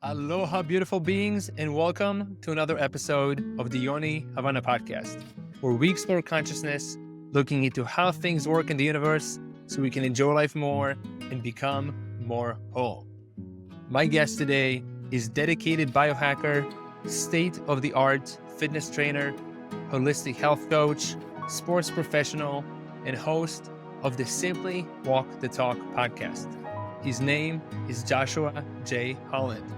Aloha, beautiful beings, and welcome to another episode of the Yoni Havana Podcast, where we explore consciousness, looking into how things work in the universe so we can enjoy life more and become more whole. My guest today is dedicated biohacker, state-of-the-art fitness trainer, holistic health coach, sports professional, and host of the Simply Walk the Talk podcast. His name is Joshua J. Holland.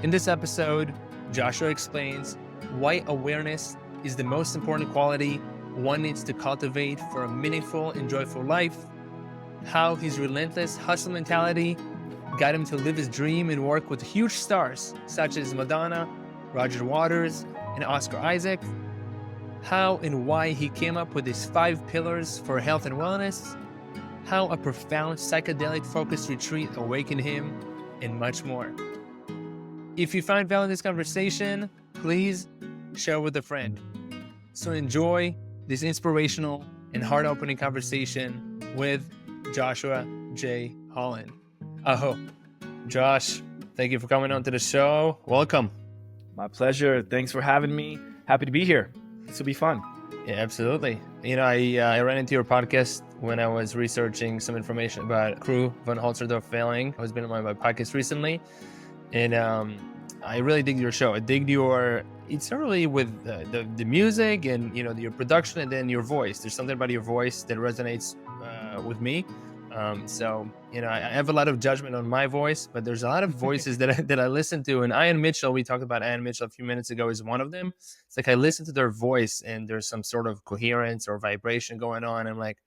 In this episode, Joshua explains why awareness is the most important quality one needs to cultivate for a meaningful and joyful life, how his relentless hustle mentality got him to live his dream and work with huge stars such as Madonna, Roger Waters, and Oscar Isaac, how and why he came up with his 5 pillars for health and wellness, how a profound psychedelic-focused retreat awakened him, and much more. If you find value in this conversation, please share with a friend. So enjoy this inspirational and heart-opening conversation with Joshua J. Holland. Aho. Josh, thank you for coming on to the show. Welcome. My pleasure. Thanks for having me. Happy to be here. This will be fun. Yeah, absolutely. You know, I ran into your podcast when I was researching some information about Crew von Holzerdorf failing. I was been on my podcast recently, and I really dig your show. I dig it's not really with the music and, you know, your production and then your voice. There's something about your voice that resonates with me. So, you know, I have a lot of judgment on my voice, but there's a lot of voices that I listen to. And Ian Mitchell, we talked about Ian Mitchell a few minutes ago, is one of them. It's like I listen to their voice and there's some sort of coherence or vibration going on. I'm like,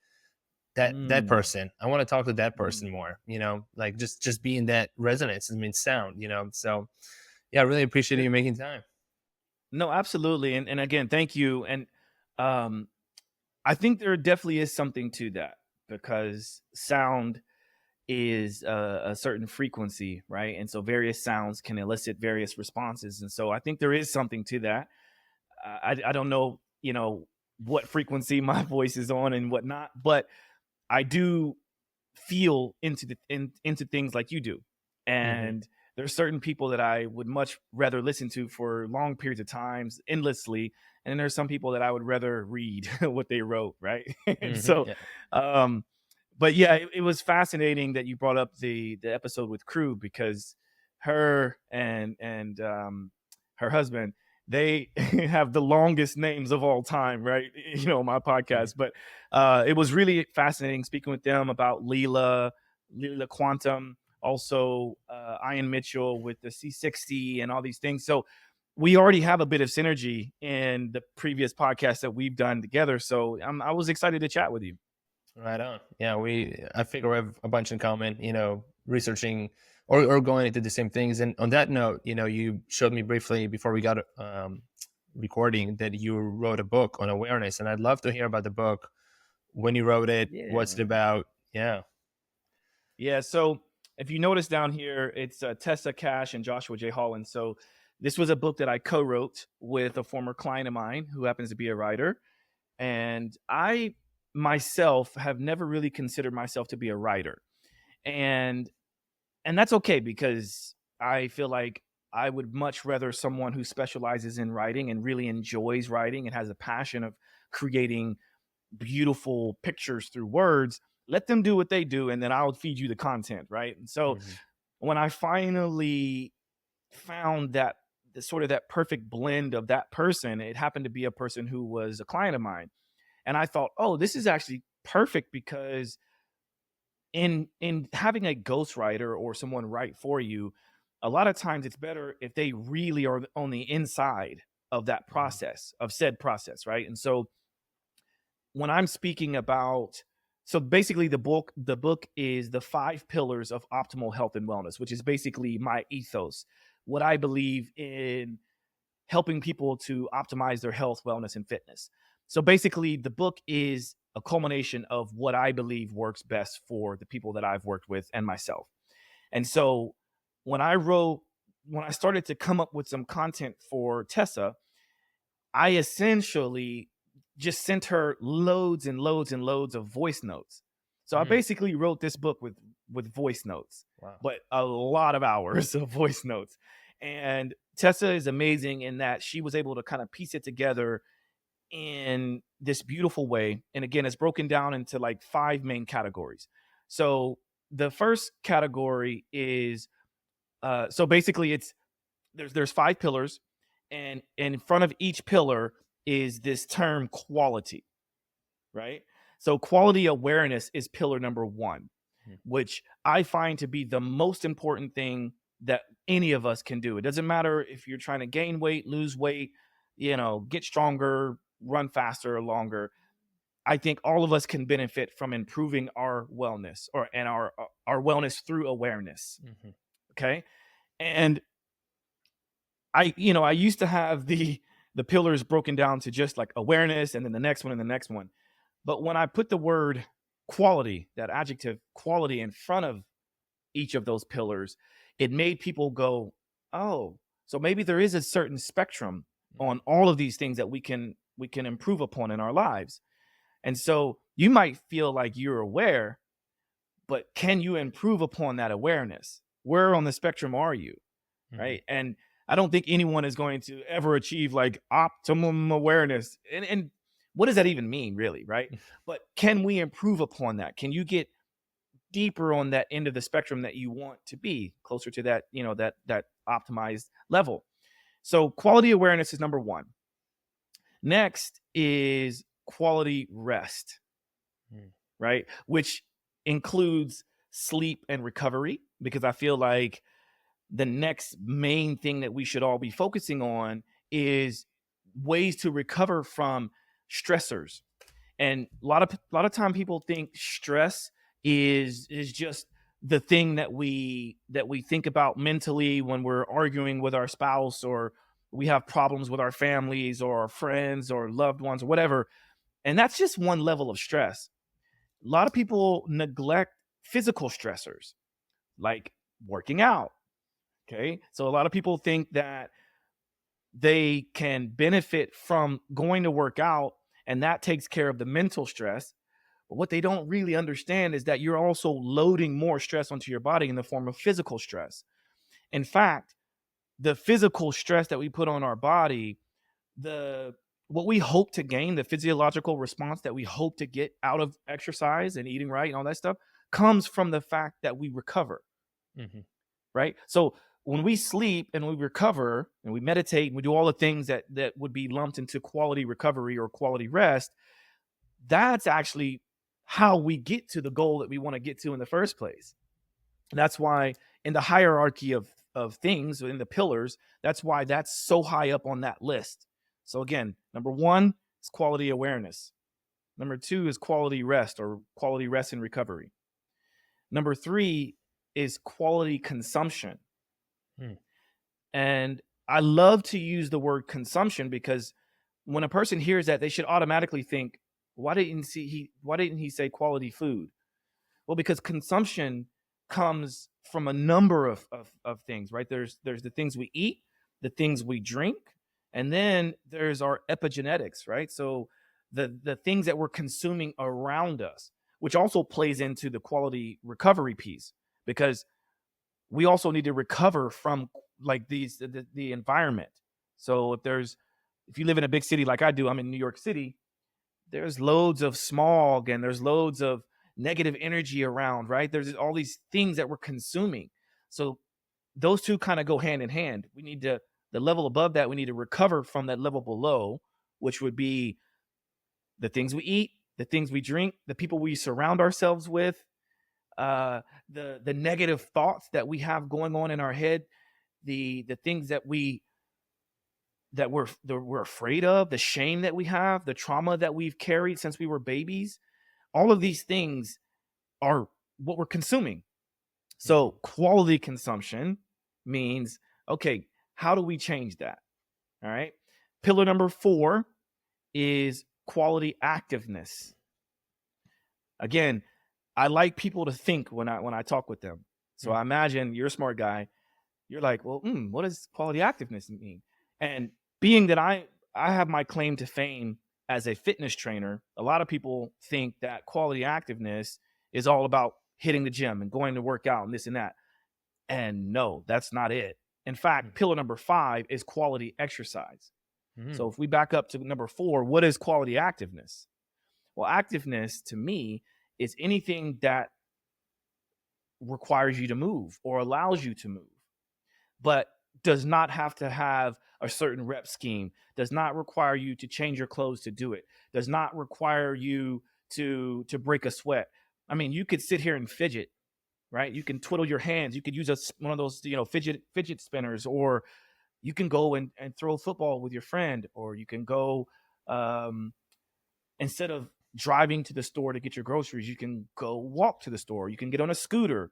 that person, I want to talk to that person more, you know, like just being that resonance, I mean, sound, you know. So yeah, I really appreciate you making time. No, absolutely. And again, thank you. And I think there definitely is something to that, because sound is a certain frequency, right? And so various sounds can elicit various responses. And so I think there is something to that. I don't know, you know, what frequency my voice is on and whatnot, but I do feel into things like you do. And there's certain people that I would much rather listen to for long periods of times, endlessly. And then there's some people that I would rather read what they wrote, right? And so, but yeah, it was fascinating that you brought up the episode with Crew, because her and her husband, they have the longest names of all time, right? You know, my podcast. But it was really fascinating speaking with them about Leela Quantum, also Ian Mitchell with the C60 and all these things. So we already have a bit of synergy in the previous podcasts that we've done together. So I was excited to chat with you. Right on. Yeah, I figure we have a bunch in common, you know, researching or going into the same things. And on that note, you know, you showed me briefly before we got recording that you wrote a book on awareness. And I'd love to hear about the book, when you wrote it, what's it about? Yeah. Yeah. So if you notice down here, it's Tessa Cash and Joshua J. Holland. So this was a book that I co-wrote with a former client of mine who happens to be a writer. And I myself have never really considered myself to be a writer. And that's okay, because I feel like I would much rather someone who specializes in writing and really enjoys writing and has a passion of creating beautiful pictures through words. Let them do what they do, and then I'll feed you the content, right? And so when I finally found that that perfect blend of that person, it happened to be a person who was a client of mine. And I thought, oh, this is actually perfect, because in having a ghostwriter or someone write for you, a lot of times it's better if they really are on the inside of that process, of said process, right? And so when I'm speaking about, so basically the book is the 5 pillars of optimal health and wellness, which is basically my ethos, what I believe in helping people to optimize their health, wellness, and fitness. So basically the book is a culmination of what I believe works best for the people that I've worked with and myself. And so when I started to come up with some content for Tessa, I essentially just sent her loads and loads and loads of voice notes. So I basically wrote this book with voice notes, but a lot of hours of voice notes. And Tessa is amazing in that she was able to kind of piece it together in this beautiful way. And again, it's broken down into like 5 main categories. So the first category is so basically it's there's 5 pillars, and in front of each pillar is this term quality, right? So quality awareness is pillar number 1, which I find to be the most important thing that any of us can do. It doesn't matter if you're trying to gain weight, lose weight, get stronger, run faster or longer. I think all of us can benefit from improving our wellness and our wellness through awareness. Okay. And I used to have the pillars broken down to just like awareness and then the next one and the next one. But when I put the word quality, that adjective quality, in front of each of those pillars, it made people go, oh, so maybe there is a certain spectrum on all of these things that we can improve upon in our lives. And so you might feel like you're aware, but can you improve upon that awareness? Where on the spectrum are you? Right. And I don't think anyone is going to ever achieve like optimum awareness. And what does that even mean, really? Right. But can we improve upon that? Can you get deeper on that end of the spectrum that you want to be, closer to that, that optimized level? So quality awareness is number 1. Next is quality rest, right? Which includes sleep and recovery, because I feel like the next main thing that we should all be focusing on is ways to recover from stressors. And a lot of time people think stress is just the thing that we think about mentally when we're arguing with our spouse, or we have problems with our families or our friends or loved ones or whatever. And that's just one level of stress. A lot of people neglect physical stressors like working out. Okay. So a lot of people think that they can benefit from going to work out and that takes care of the mental stress. But what they don't really understand is that you're also loading more stress onto your body in the form of physical stress. In fact, the physical stress that we put on our body, what we hope to gain, the physiological response that we hope to get out of exercise and eating right and all that stuff, comes from the fact that we recover. Right. So when we sleep and we recover and we meditate and we do all the things that would be lumped into quality recovery or quality rest, that's actually how we get to the goal that we want to get to in the first place. And that's why in the hierarchy of things, in the pillars, that's why that's so high up on that list. So again, number 1 is quality awareness. Number 2 is quality rest, or quality rest and recovery. Number 3 is quality consumption. And I love to use the word consumption because when a person hears that, they should automatically think, why didn't he say quality food? Well, because consumption comes from a number of things, right? There's the things we eat, the things we drink, and then there's our epigenetics, right? So the things that we're consuming around us, which also plays into the quality recovery piece, because we also need to recover from like the environment. So if you live in a big city like I do, I'm in New York City, there's loads of smog and there's loads of negative energy around, right? There's all these things that we're consuming. So those two kind of go hand in hand. We need to, the level above that, we need to recover from that level below, which would be the things we eat, the things we drink, the people we surround ourselves with, the negative thoughts that we have going on in our head, the things that we're afraid of, the shame that we have, the trauma that we've carried since we were babies. All of these things are what we're consuming. So quality consumption means, okay, how do we change that? All right. Pillar number 4 is quality activeness. Again, I like people to think when I talk with them. So I imagine you're a smart guy. You're like, well, what does quality activeness mean? And being that I have my claim to fame as a fitness trainer, a lot of people think that quality activeness is all about hitting the gym and going to work out and this and that. And no, that's not it. In fact, pillar number 5 is quality exercise. So if we back up to number 4, what is quality activeness? Well, activeness to me is anything that requires you to move or allows you to move, but does not have to have a certain rep scheme, does not require you to change your clothes to do it, does not require you to break a sweat. I mean, you could sit here and fidget, right? You can twiddle your hands. You could use one of those, fidget spinners, or you can go and throw a football with your friend, or you can go, instead of driving to the store to get your groceries, you can go walk to the store. You can get on a scooter.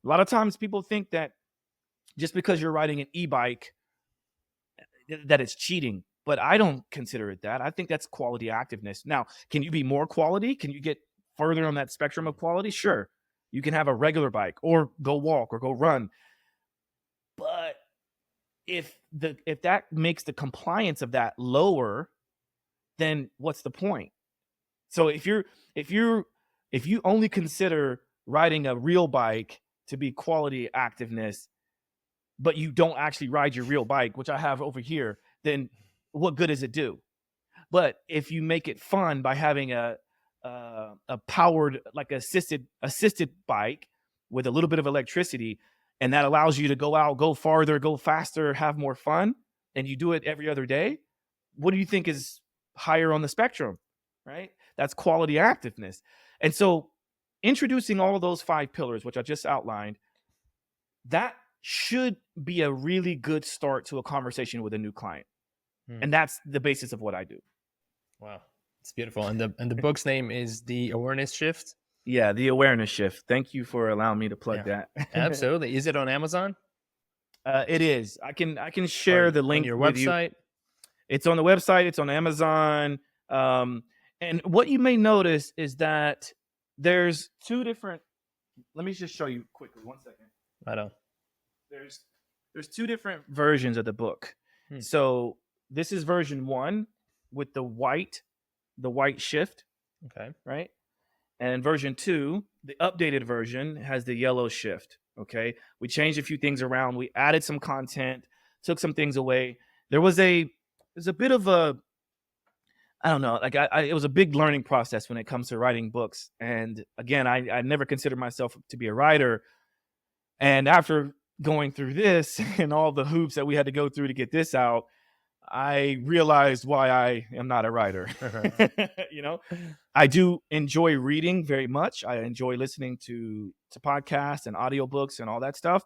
A lot of times people think that just because you're riding an e-bike, that it's cheating, but I don't consider it that. I think that's quality activeness. Now, can you be more quality? Can you get further on that spectrum of quality? Sure. You can have a regular bike or go walk or go run. But if that makes the compliance of that lower, then what's the point? So if you only consider riding a real bike to be quality activeness, but you don't actually ride your real bike, which I have over here, then what good does it do? But if you make it fun by having a powered, like assisted bike with a little bit of electricity, and that allows you to go out, go farther, go faster, have more fun, and you do it every other day, what do you think is higher on the spectrum, right? That's quality activeness. And so introducing all of those 5 pillars, which I just outlined, that should be a really good start to a conversation with a new client. And that's the basis of what I do. Wow. It's beautiful. And the book's name is The Awareness Shift. Yeah, The Awareness Shift. Thank you for allowing me to plug that. Absolutely. Is it on Amazon? It is. I can share the link on your with website. You. It's on the website. It's on Amazon. And what you may notice is that there's 2 different. Let me just show you quickly. 1 second. Right on. There's 2 different versions of the book. So this is version 1 with the white shift. Okay. Right. And version 2, the updated version, has the yellow shift. Okay. We changed a few things around. We added some content, took some things away. There's a bit of a, I don't know, like it was a big learning process when it comes to writing books. And again, I never considered myself to be a writer. And after going through this and all the hoops that we had to go through to get this out, I realized why I am not a writer. I do enjoy reading very much. I enjoy listening to podcasts and audiobooks and all that stuff.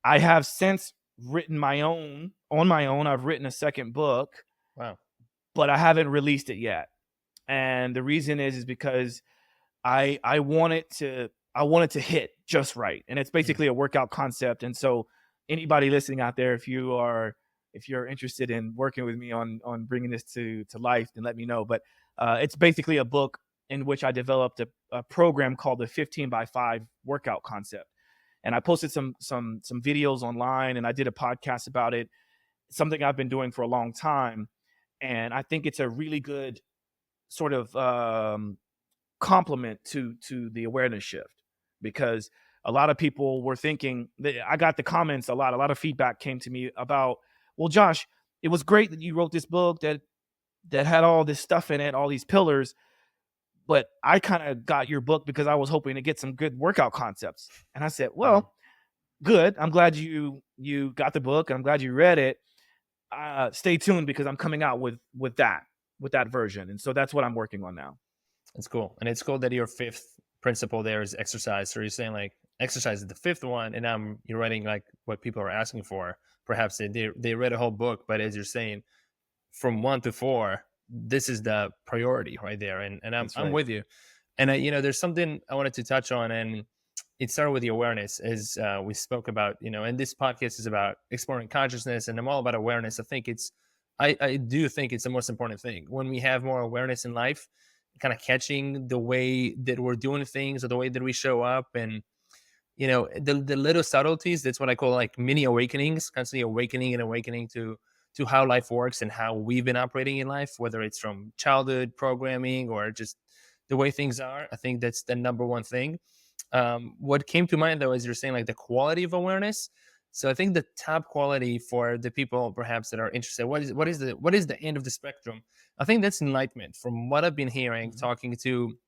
I have since written on my own. I've written a second book. Wow. But I haven't released it yet. And the reason is because I want it to hit just right. And it's basically a workout concept. And so anybody listening out there, if you're interested in working with me on bringing this to life, then let me know. But it's basically a book in which I developed a program called the 15x5 workout concept. And I posted some videos online, and I did a podcast about it, something I've been doing for a long time. And I think it's a really good sort of complement to the awareness shift, because a lot of people were thinking that I got the comments a lot of feedback came to me about, well, Josh, it was great that you wrote this book that had all this stuff in it, all these pillars, but I kind of got your book because I was hoping to get some good workout concepts. And I said, well, good. I'm glad you got the book. I'm glad you read it. Stay tuned, because I'm coming out with that version. And so that's what I'm working on now. That's cool. And it's cool that your 5th principle there is exercise. So you're saying like exercise is the 5th one, and you're writing like what people are asking for. Perhaps they read a whole book, but as you're saying, from 1 to 4, this is the priority right there. And I'm with you. And there's something I wanted to touch on, and it started with the awareness, as we spoke about, and this podcast is about exploring consciousness, and I'm all about awareness. I do think it's the most important thing. When we have more awareness in life, kind of catching the way that we're doing things or the way that we show up, and the little subtleties, that's what I call like mini awakenings, constantly awakening to how life works and how we've been operating in life, whether it's from childhood programming or just the way things are. I think that's the number one thing. What came to mind though, as you're saying, like the quality of awareness, So I think the top quality for the people perhaps that are interested, what is the end of the spectrum? I think that's enlightenment. From what I've been hearing, Mhm. talking to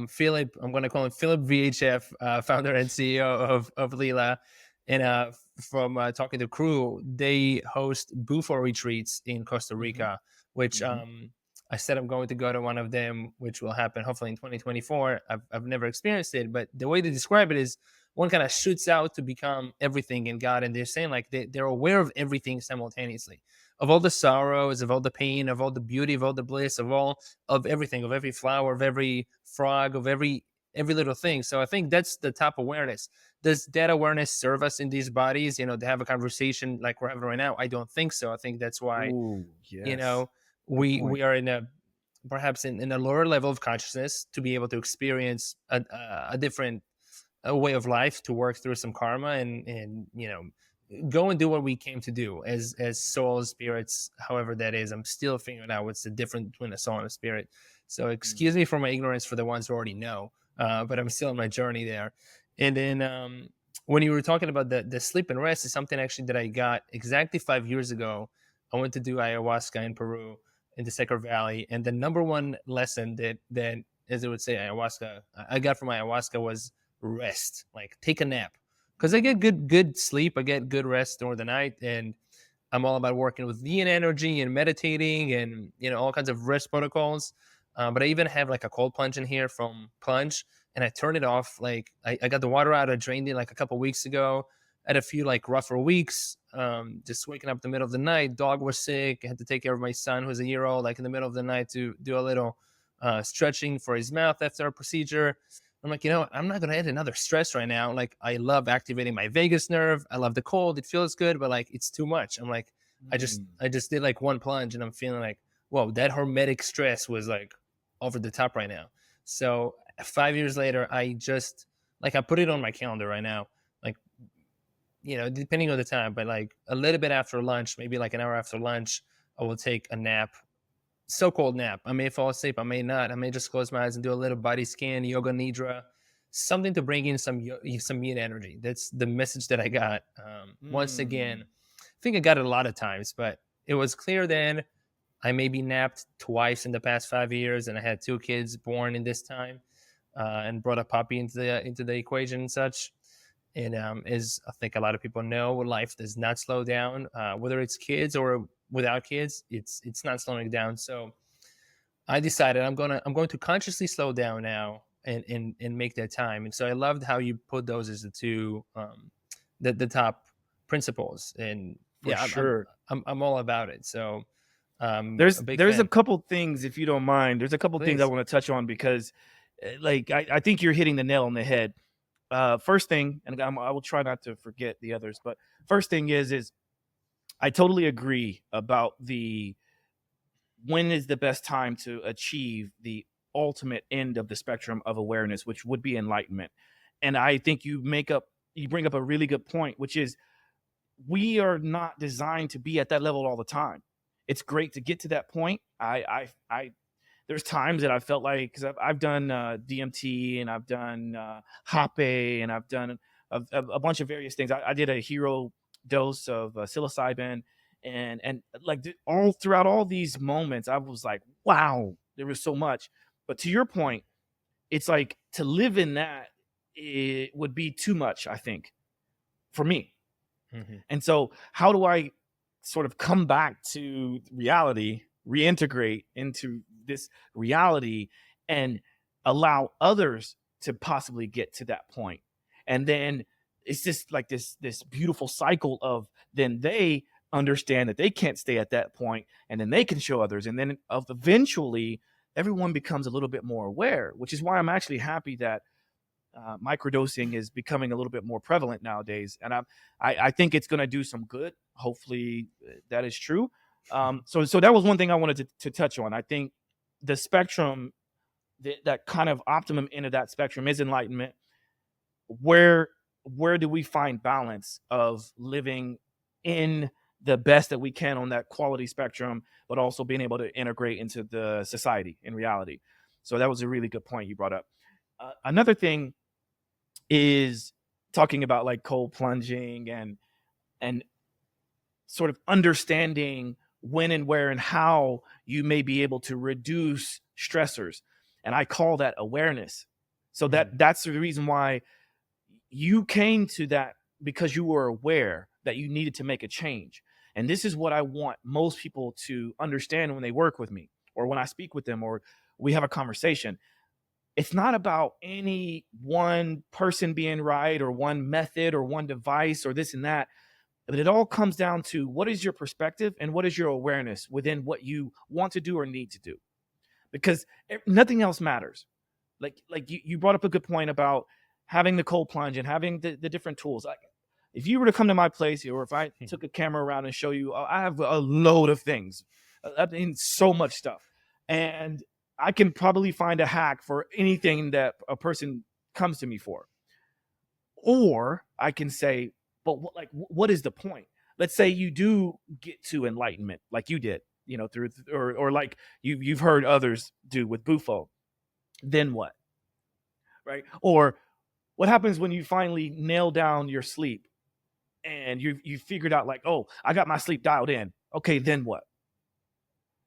Philip, I'm going to call him Philip VHF, founder and CEO of Lila, and from talking to crew, they host Bufo retreats in Costa Mhm. Rica, which Mhm. I said I'm going to go to one of them, which will happen hopefully in 2024. I've never experienced it, but the way they describe it is one kind of shoots out to become everything in God, and they're saying like they're aware of everything simultaneously, of all the sorrows, of all the pain, of all the beauty, of all the bliss, of everything, of every flower, of every frog, of every little thing. So I think that's the top awareness. Does that awareness serve us in these bodies, to have a conversation like we're having right now? I don't think so. I think that's why, Ooh, you yes. know Good we point. are in a perhaps in a lower level of consciousness to be able to experience a different way of life, to work through some karma, and go and do what we came to do as souls, spirits, however that is. I'm still figuring out what's the difference between a soul and a spirit. So Mm. excuse me for my ignorance for the ones who already know, but I'm still on my journey there. And then when you were talking about the sleep and rest, is something actually that I got exactly 5 years ago. I went to do ayahuasca in Peru, in the Sacred Valley, and the number one lesson that, as it would say, ayahuasca I got from ayahuasca was rest. Like, take a nap, because I get good sleep, I get good rest during the night, and I'm all about working with yin energy and meditating and all kinds of rest protocols. But I even have like a cold plunge in here from Plunge, and I turn it off. Like I got the water out, I drained it like a couple weeks ago. I had a few like rougher weeks, just waking up in the middle of the night. Dog was sick. I had to take care of my son who's a year old, like in the middle of the night, to do a little stretching for his mouth after a procedure. I'm like, I'm not gonna add another stress right now. Like, I love activating my vagus nerve. I love the cold. It feels good, but like it's too much. I'm like, Mm. I just did like one plunge, and I'm feeling like, whoa, that hormetic stress was like over the top right now. So 5 years later, I just like I put it on my calendar right now. Like, depending on the time, but like a little bit after lunch, maybe like an hour after lunch, I will take a nap, so-called nap. I may fall asleep, I may not. I may just close my eyes and do a little body scan, yoga nidra, something to bring in some yin energy. That's the message that I got. Once again, Mm. I think I got it a lot of times, but it was clear then. I maybe napped twice in the past 5 years, and I had two kids born in this time, and brought a puppy into the equation and such. And as I think a lot of people know, life does not slow down. Whether it's kids or without kids, it's not slowing down. So I decided I'm going to consciously slow down now, and make that time. And so I loved how you put those as the two the top principles. And For yeah, I'm sure. I'm I'm all about it. So a There's big there's a fan. couple things, if you don't mind. There's a couple things I Please. want to touch on because, like, I think you're hitting the nail on the head. First thing, and I will try not to forget the others, but first thing is I totally agree about the when is the best time to achieve the ultimate end of the spectrum of awareness, which would be enlightenment. And I think you bring up a really good point, which is we are not designed to be at that level all the time. It's great to get to that point. I there's times that I felt like, because I've done DMT, and I've done Hape, and I've done a bunch of various things. I did a hero dose of psilocybin, and like all throughout all these moments, I was like, wow, there was so much. But to your point, it's like to live in that, it would be too much, I think, for me. Hmm. And so, how do I sort of come back to reality, reintegrate into this reality, and allow others to possibly get to that point? And then it's just like this beautiful cycle of then they understand that they can't stay at that point, and then they can show others, and then eventually everyone becomes a little bit more aware, which is why I'm actually happy that microdosing is becoming a little bit more prevalent nowadays, and I think it's going to do some good. Hopefully, that is true. So that was one thing I wanted to touch on. I think the spectrum, that kind of optimum end of that spectrum is enlightenment. Where where do we find balance of living in the best that we can on that quality spectrum, but also being able to integrate into the society in reality? So that was a really good point you brought up. Another thing is talking about like cold plunging and and sort of understanding when and where and how you may be able to reduce stressors. And I call that awareness. So that's the reason why you came to that, because you were aware that you needed to make a change. And this is what I want most people to understand when they work with me, or when I speak with them, or we have a conversation. It's not about any one person being right, or one method, or one device, or this and that. But it all comes down to, what is your perspective and what is your awareness within what you want to do or need to do? Because nothing else matters. Like you brought up a good point about having the cold plunge and having the different tools. Like, if you were to come to my place, or if I took a camera around and show you, I have a load of things. I mean, so much stuff. And I can probably find a hack for anything that a person comes to me for. Or I can say, but what is the point? Let's say you do get to enlightenment, like you did, through, or like you've heard others do with Bufo. Then what? Right? Or what happens when you finally nail down your sleep and you figured out, like, oh, I got my sleep dialed in. Okay, then what?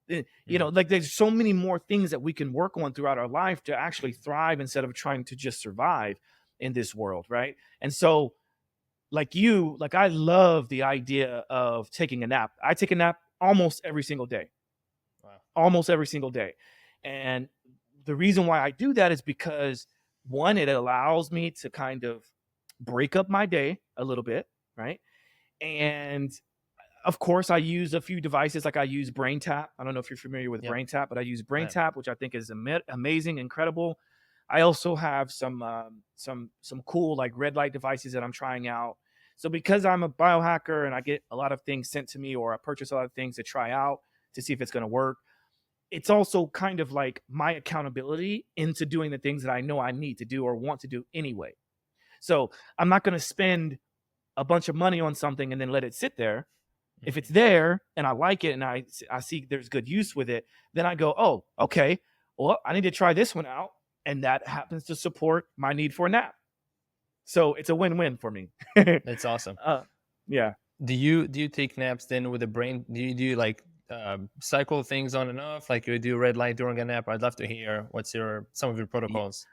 Like, there's so many more things that we can work on throughout our life to actually thrive, instead of trying to just survive in this world, right? And so, I love the idea of taking a nap. I take a nap almost every single day. Wow. Almost every single day. And the reason why I do that is because, one, it allows me to kind of break up my day a little bit, right? And of course, I use a few devices. Like, I use Brain Tap. I don't know if you're familiar with Brain Tap, but I use Brain Tap, which I think is amazing, incredible. I also have some cool, like, red light devices that I'm trying out. So because I'm a biohacker and I get a lot of things sent to me, or I purchase a lot of things to try out to see if it's going to work, it's also kind of like my accountability into doing the things that I know I need to do or want to do anyway. So I'm not going to spend a bunch of money on something and then let it sit there. If it's there and I like it and I see there's good use with it, then I go, oh, okay, well, I need to try this one out. And that happens to support my need for a nap. So it's a win-win for me. That's awesome. Yeah. Do you take naps then with the brain? Do you like cycle things on and off? Like, you do red light during a nap? I'd love to hear some of your protocols.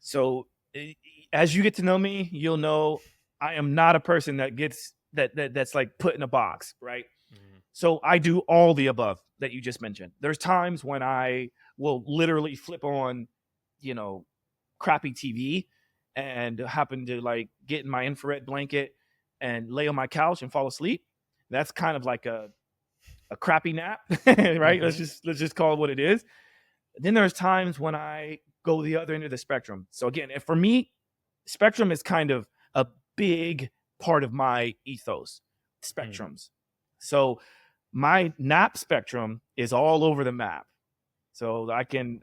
So as you get to know me, you'll know I am not a person that gets that's like put in a box, right? Mm-hmm. So I do all the above that you just mentioned. There's times when I will literally flip on, crappy TV and happen to, like, get in my infrared blanket and lay on my couch and fall asleep. That's kind of like a crappy nap, right? Mm-hmm. Let's just call it what it is. Then there's times when I go the other end of the spectrum. So again, for me, spectrum is kind of a big part of my ethos, spectrums. So my nap spectrum is all over the map. So I can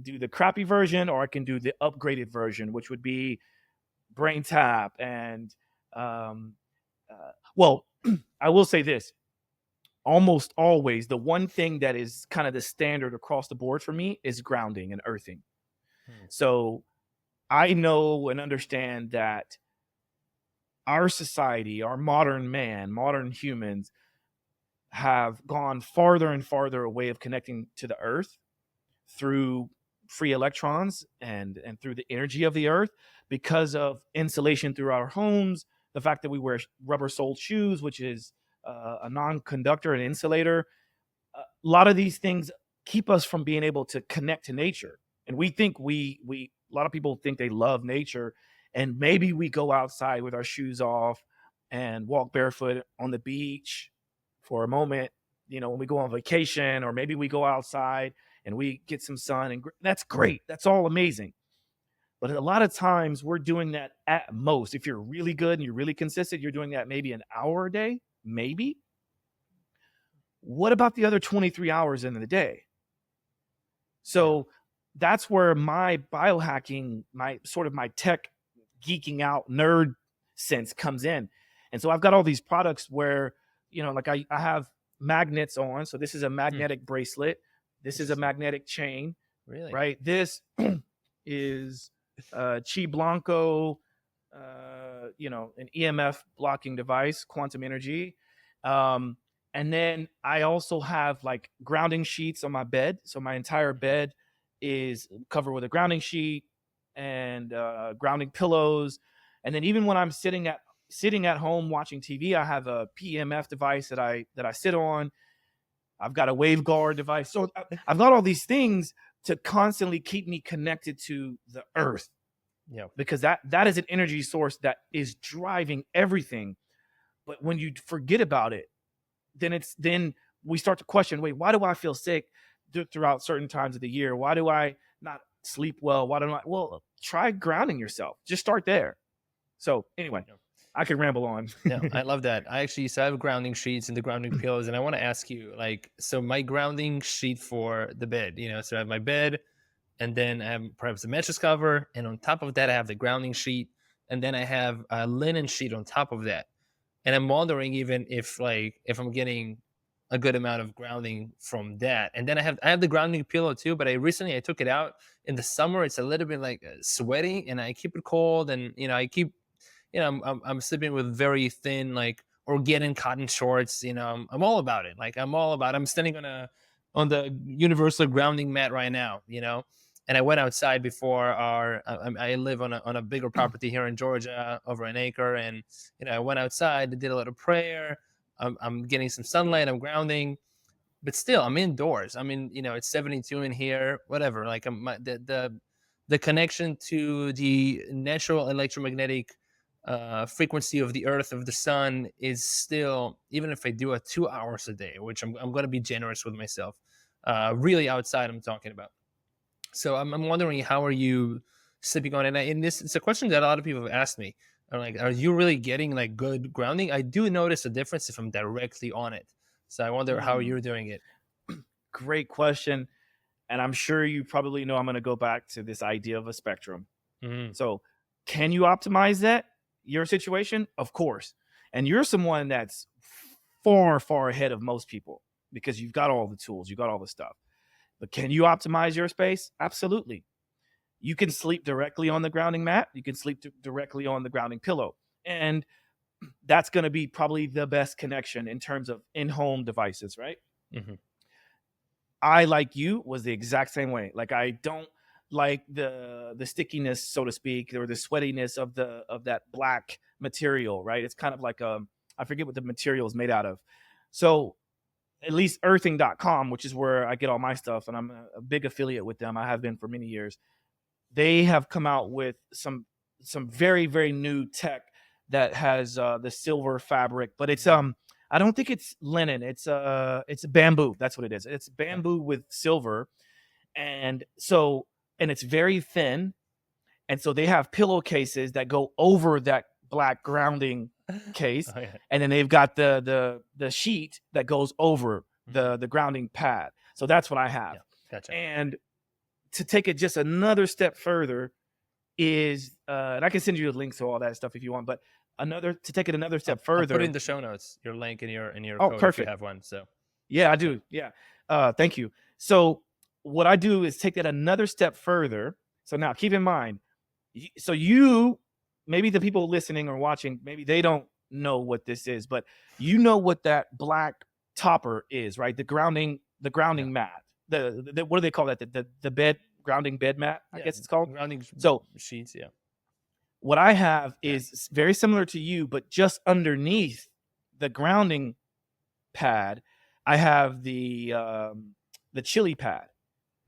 do the crappy version, or I can do the upgraded version, which would be Brain Tap. And well, I will say this: almost always, the one thing that is kind of the standard across the board for me is grounding and earthing. So I know and understand that our society, our modern humans, have gone farther and farther away of connecting to the earth through free electrons and through the energy of the earth, because of insulation through our homes, the fact that we wear rubber-soled shoes, which is a non-conductor and insulator. A lot of these things keep us from being able to connect to nature. And we think a lot of people think they love nature, and maybe we go outside with our shoes off and walk barefoot on the beach for a moment, when we go on vacation, or maybe we go outside and we get some sun, and that's great. That's all amazing. But a lot of times we're doing that at most. If you're really good and you're really consistent, you're doing that maybe an hour a day, maybe. What about the other 23 hours in the day? So that's where my biohacking, my tech geeking out nerd sense comes in. And so I've got all these products where, like I have magnets on. So this is a magnetic bracelet. This is a magnetic chain. Really? Right? This is Chi Blanco an EMF blocking device, quantum energy. And then I also have like grounding sheets on my bed. So my entire bed is covered with a grounding sheet and grounding pillows. And then even when I'm sitting at home watching TV, I have a PEMF device that I sit on. I've got a waveguard device. So I've got all these things to constantly keep me connected to the earth. Yeah. Because that is an energy source that is driving everything. But when you forget about it, then we start to question, wait, why do I feel sick throughout certain times of the year? Why do I not sleep well? Well, try grounding yourself. Just start there. So anyway, I could ramble on. No, I love that. So I have grounding sheets and the grounding pillows, and I want to ask you, like, so my grounding sheet for the bed, so I have my bed, and then I have perhaps a mattress cover, and on top of that, I have the grounding sheet, and then I have a linen sheet on top of that. And I'm wondering even if I'm getting a good amount of grounding from that. And then I have the grounding pillow too, but I took it out in the summer. It's a little bit like sweaty, and I keep it cold, and I'm sleeping with very thin, like, organic cotton shorts. I'm all about it. Like, I'm standing on the universal grounding mat right now, and I went outside before I live on a bigger property here in Georgia, over an acre. And, I went outside, did a little prayer. I'm getting some sunlight, I'm grounding, but still I'm indoors. I mean, it's 72 in here, whatever. Like, the connection to the natural electromagnetic frequency of the earth, of the sun, is still, even if I do it 2 hours a day, which I'm going to be generous with myself, really outside I'm talking about. So I'm wondering, how are you sleeping on it? And it's a question that a lot of people have asked me. I'm like, are you really getting like good grounding? I do notice a difference if I'm directly on it. So I wonder how you're doing it. Great question. And I'm sure you probably know I'm going to go back to this idea of a spectrum. Mm-hmm. So can you optimize your situation? Of course. And you're someone that's far, far ahead of most people because you've got all the tools, you've got all the stuff. But can you optimize your space? Absolutely. You can sleep directly on the grounding mat. You can sleep directly on the grounding pillow. And that's going to be probably the best connection in terms of in-home devices, right? Mm-hmm. I, like you, was the exact same way. Like, I don't like the stickiness, so to speak, or the sweatiness of that black material, right? It's kind of like I forget what the material is made out of. So at least earthing.com, which is where I get all my stuff, and I'm a big affiliate with them. I have been for many years. They have come out with some very, very new tech that has the silver fabric, but it's I don't think it's linen. It's bamboo. That's what it is. It's bamboo with silver, and it's very thin, and so they have pillowcases that go over that black grounding case, Oh, yeah. and then they've got the sheet that goes over the grounding pad. So that's what I have. Yeah, gotcha. And to take it just another step further is, and I can send you a link to all that stuff if you want, but to take it another step further. I'll put in the show notes your link and your Oh, code perfect. if you have one. So yeah, I do. Yeah. Thank you. So what I do is take that another step further. So now keep in mind, maybe the people listening or watching, maybe they don't know what this is, but you know what that black topper is, right? The grounding mat. The what do they call that? The bed grounding bed mat, I guess it's called. Grounding sheets, yeah. What I have is very similar to you, but just underneath the grounding pad, I have the chili pad.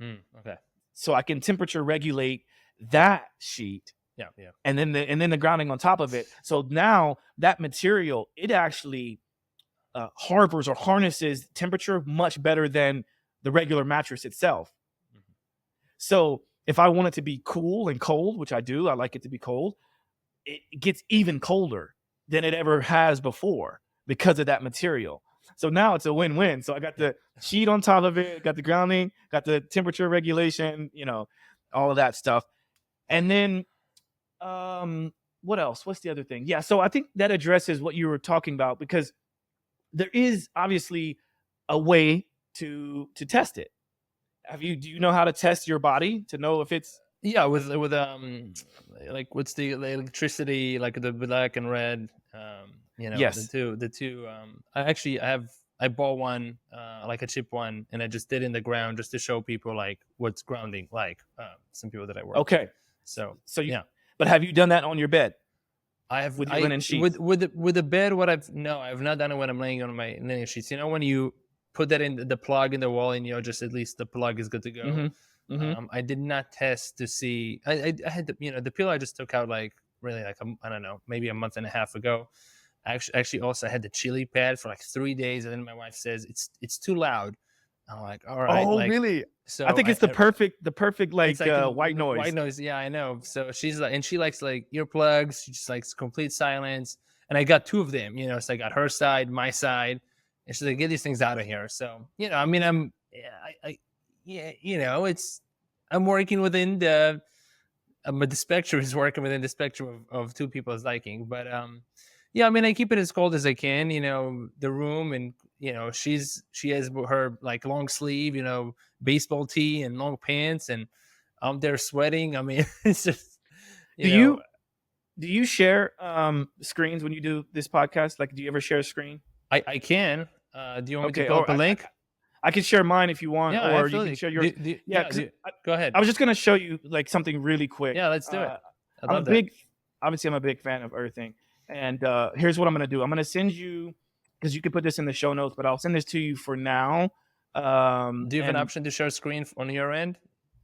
Okay. So I can temperature regulate that sheet. Yeah. And then the grounding on top of it. So now that material, it actually harbors or harnesses temperature much better than the regular mattress itself. Mm-hmm. So if I want it to be cool and cold, which I do, I like it to be cold, it gets even colder than it ever has before because of that material. So now it's a win-win. So I got the sheet on top of it, got the grounding, got the temperature regulation, all of that stuff. And then what else? What's the other thing? Yeah, so I think that addresses what you were talking about, because there is obviously a way to test it. Do you know how to test your body to know if it's Yeah, like what's the electricity, like the black and red, Yes. the two. I bought one, like a cheap one, and I just did in the ground just to show people like what's grounding like, some people that I work with. Okay. So So you, yeah, but have you done that on your bed with your I linen sheets? with the bed. I've not done it when I'm laying on my linen sheets. When you put that in the plug in the wall, and just at least the plug is good to go. Mm-hmm. Mm-hmm. I did not test to see. I had the pill I just took out like really like I don't know, maybe a month and a half ago. Actually also had the chili pad for like 3 days, and then my wife says it's too loud. I'm like, all right, Oh, like really? I so think it's the perfect it's like like white white noise. noise. Yeah, I know. So she's like, and she likes like earplugs. She just likes complete silence. And I got two of them. So I got her side, my side, and she's like, "Get these things out of here." So I mean, yeah, it's I'm working within the spectrum is working within the spectrum of two people's liking. But yeah, I mean, I keep it as cold as I can. The room, and she has her like long sleeve, baseball tee and long pants, and I'm there sweating. I mean, it's just Do you know you do you share screens when you do this podcast? Like, do you ever share a screen? I can. Do you want me to Okay, pull up or a link? I can share mine if you want, Yeah, or you can absolutely. share yours. Yeah, because Go ahead. I was just gonna show you like something really quick. Yeah, let's do it. I I'm a love that. big, obviously, I'm a big fan of earthing, and here's what I'm gonna do. I'm gonna send you because you can put this in the show notes, but I'll send this to you for now. Do you have an And option to share screen on your end?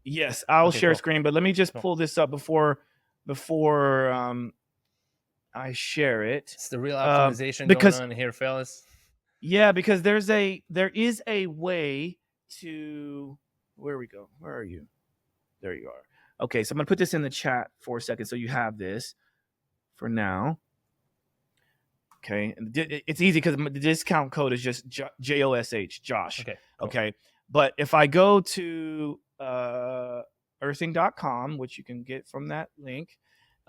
yes, I'll Okay, share cool. screen, but let me just Cool. pull this up before I share it. It's the real optimization going Because on here, fellas. yeah, because there is a way to where we go. Where are you? There you are. Okay, so I'm gonna put this in the chat for a second, so you have this for now. Okay, and it's easy because the discount code is just JOSH, Josh. Okay. Cool. Okay, but if I go to earthing.com, which you can get from that link,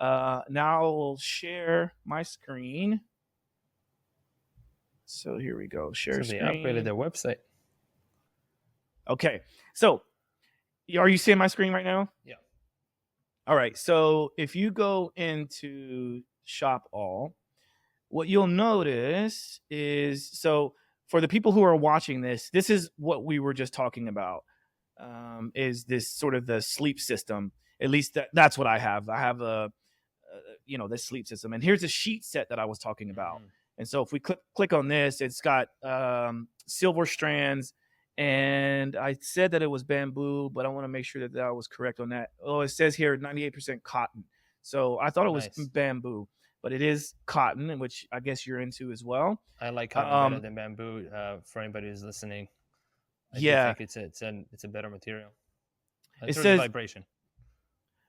now I'll share my screen. So here we go. Share So they screen. upgraded their website. Okay, so are you seeing my screen right now? Yeah. All right. So if you go into Shop All, what you'll notice is, so for the people who are watching this, this is what we were just talking about, is this sort of the sleep system. At least that's what I have. I have this sleep system. And here's a sheet set that I was talking about. Mhm. And so if we click on this, it's got silver strands. And I said that it was bamboo, but I want to make sure that I was correct on that. Oh, it says here 98% cotton. So I thought it was Nice. bamboo, but it is cotton, which I guess you're into as well. I like cotton better than bamboo. For anybody who's listening, I do think it's a better material. It It's says vibration.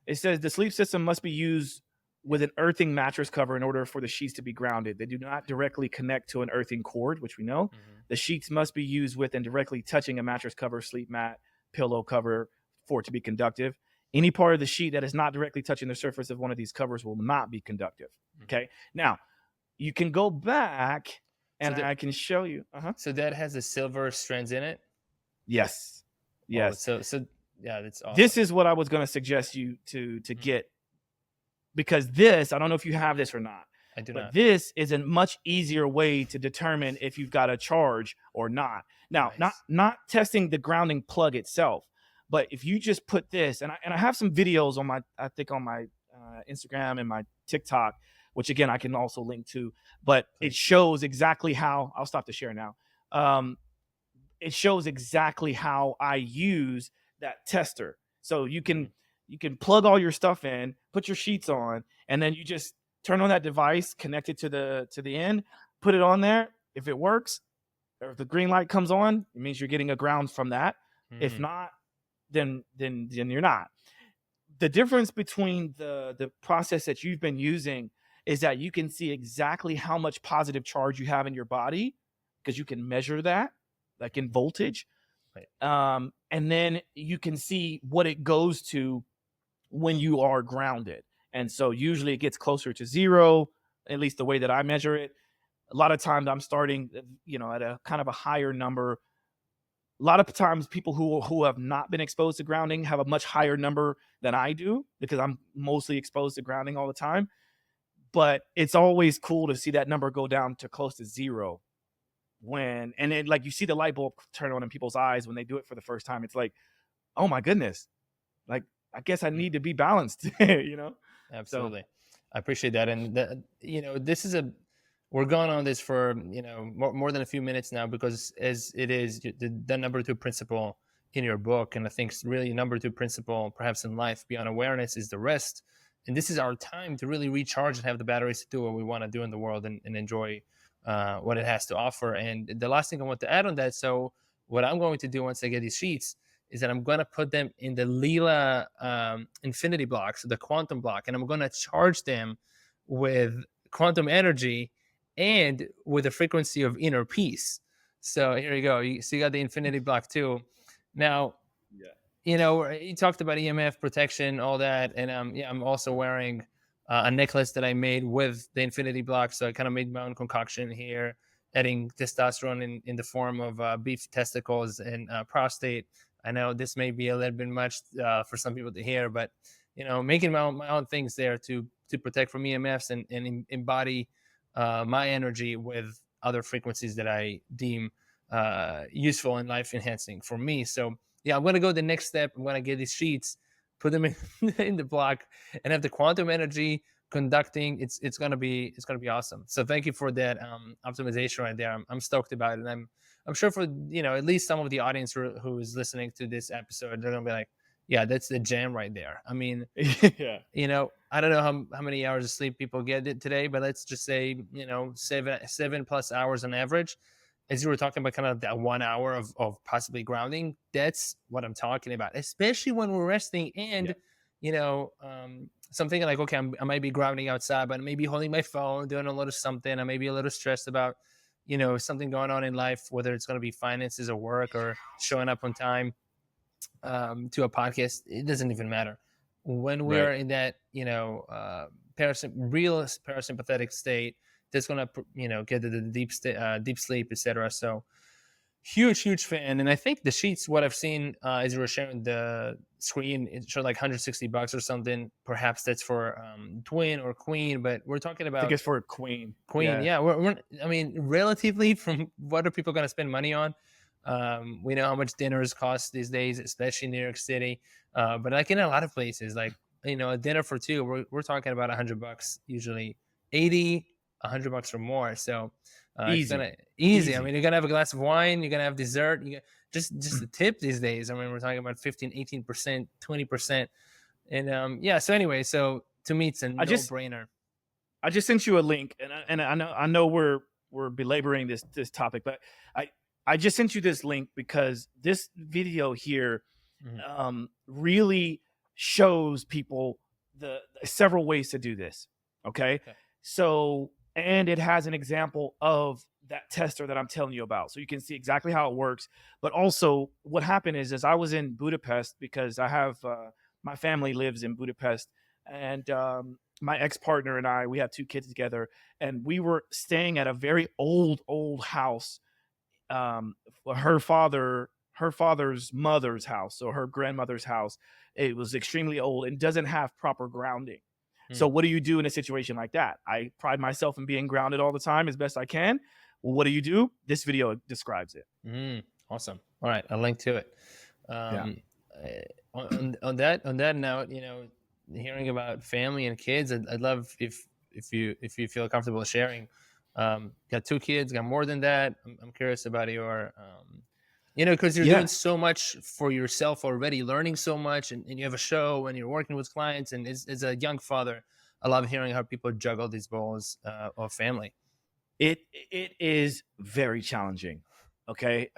It says the sleep system must be used with an earthing mattress cover in order for the sheets to be grounded. They do not directly connect to an earthing cord, which we know. Mm-hmm. The sheets must be used with and directly touching a mattress cover, sleep mat, pillow cover for it to be conductive. Any part of the sheet that is not directly touching the surface of one of these covers will not be conductive. Okay. Now, you can go back and I can show you. So that has the silver strands in it? Yes. Yes. Oh, so yeah, that's awesome. This is what I was going to suggest you to get, because this, I don't know if you have this or not. I do but not. This is a much easier way to determine if you've got a charge or not. Now, Nice. not testing the grounding plug itself, but if you just put this, and I have some videos on my Instagram and my TikTok, which again I can also link to, but it shows exactly how. I'll stop the share now. It shows exactly how I use that tester. So you can plug all your stuff in, put your sheets on, and then you just turn on that device, connect it to the end, put it on there. If it works, or if the green light comes on, it means you're getting a ground from that. Mm-hmm. If not, then you're not. The difference between the process that you've been using is that you can see exactly how much positive charge you have in your body, because you can measure that, like in voltage. Right. And then you can see what it goes to when you are grounded. And so usually it gets closer to zero, at least the way that I measure it. A lot of times I'm starting, at a kind of a higher number a lot of times people who have not been exposed to grounding have a much higher number than I do, because I'm mostly exposed to grounding all the time. But it's always cool to see that number go down to close to zero and then like you see the light bulb turn on in people's eyes when they do it for the first time. It's like, oh my goodness, like I guess I need to be balanced, you know? So Absolutely. I appreciate that. And this is we're going on this for, more than a few minutes now, because as it is the number two principle in your book. And I think really number two principle, perhaps in life beyond awareness, is the rest. And this is our time to really recharge and have the batteries to do what we want to do in the world, and enjoy what it has to offer. And the last thing I want to add on that, so what I'm going to do once I get these sheets is that I'm going to put them in the Lila infinity block, so the quantum block, and I'm going to charge them with quantum energy and with a frequency of inner peace. So here you go. So you got the infinity block too. Now, you talked about EMF protection, all that, and I'm also wearing a necklace that I made with the infinity block. So I kind of made my own concoction here, adding testosterone in the form of beef testicles and prostate. I know this may be a little bit much for some people to hear, but making my own things there to protect from EMFs and embody my energy with other frequencies that I deem useful and life enhancing for me. So yeah, I'm gonna go the next step. I'm gonna get these sheets, put them in the block, and have the quantum energy conducting. It's gonna be awesome. So thank you for that optimization right there. I'm stoked about it. And I'm sure for at least some of the audience who is listening to this episode, they're gonna be like, yeah, that's the jam right there. I mean, yeah, I don't know how many hours of sleep people get today, but let's just say 7+ hours on average. As you were talking about, kind of that 1 hour of possibly grounding, that's what I'm talking about, especially when we're resting. And so I'm thinking like, okay, I might be grounding outside, but maybe holding my phone, doing a little something. I may be a little stressed about something going on in life, whether it's going to be finances or work or showing up on time to a podcast. It doesn't even matter. When we are in that real parasympathetic state, that's gonna get to the deep sleep, etc. So huge fan. And I think the sheets, what I've seen as you were sharing the screen, it showed like $160 or something. Perhaps that's for twin or queen, but we're talking I about think it's for queen. Yeah, we're I mean, relatively, from what are people going to spend money on? We know how much dinners cost these days, especially in New York City. But like in a lot of places, like a dinner for two, we're talking about $100 usually, 80, $100 or more. So it's gonna easy. I mean, you're gonna have a glass of wine, you're gonna have dessert. You just the tip these days. I mean, we're talking about 15, 18%, 20%, and yeah. So anyway, so to me, it's a no-brainer. I just sent you a link, and I know we're belaboring this topic, but I just sent you this link because this video here really shows people the several ways to do this. Okay. So, and it has an example of that tester that I'm telling you about, so you can see exactly how it works. But also, what happened is I was in Budapest because I have my family lives in Budapest, and my ex-partner and I, we have 2 kids together, and we were staying at a very old house. Her father's mother's house, so her grandmother's house. It was extremely old and doesn't have proper grounding. So what do you do in a situation like that? I pride myself in being grounded all the time as best I can. Well, what do you do? This video describes it. Awesome. All right, I'll link to it. On that note, hearing about family and kids, I'd love if you feel comfortable sharing. Got 2 kids, got more than that. I'm curious about your because you're doing so much for yourself already, learning so much, and you have a show and you're working with clients. And as a young father, I love hearing how people juggle these balls of family. It is very challenging. Okay.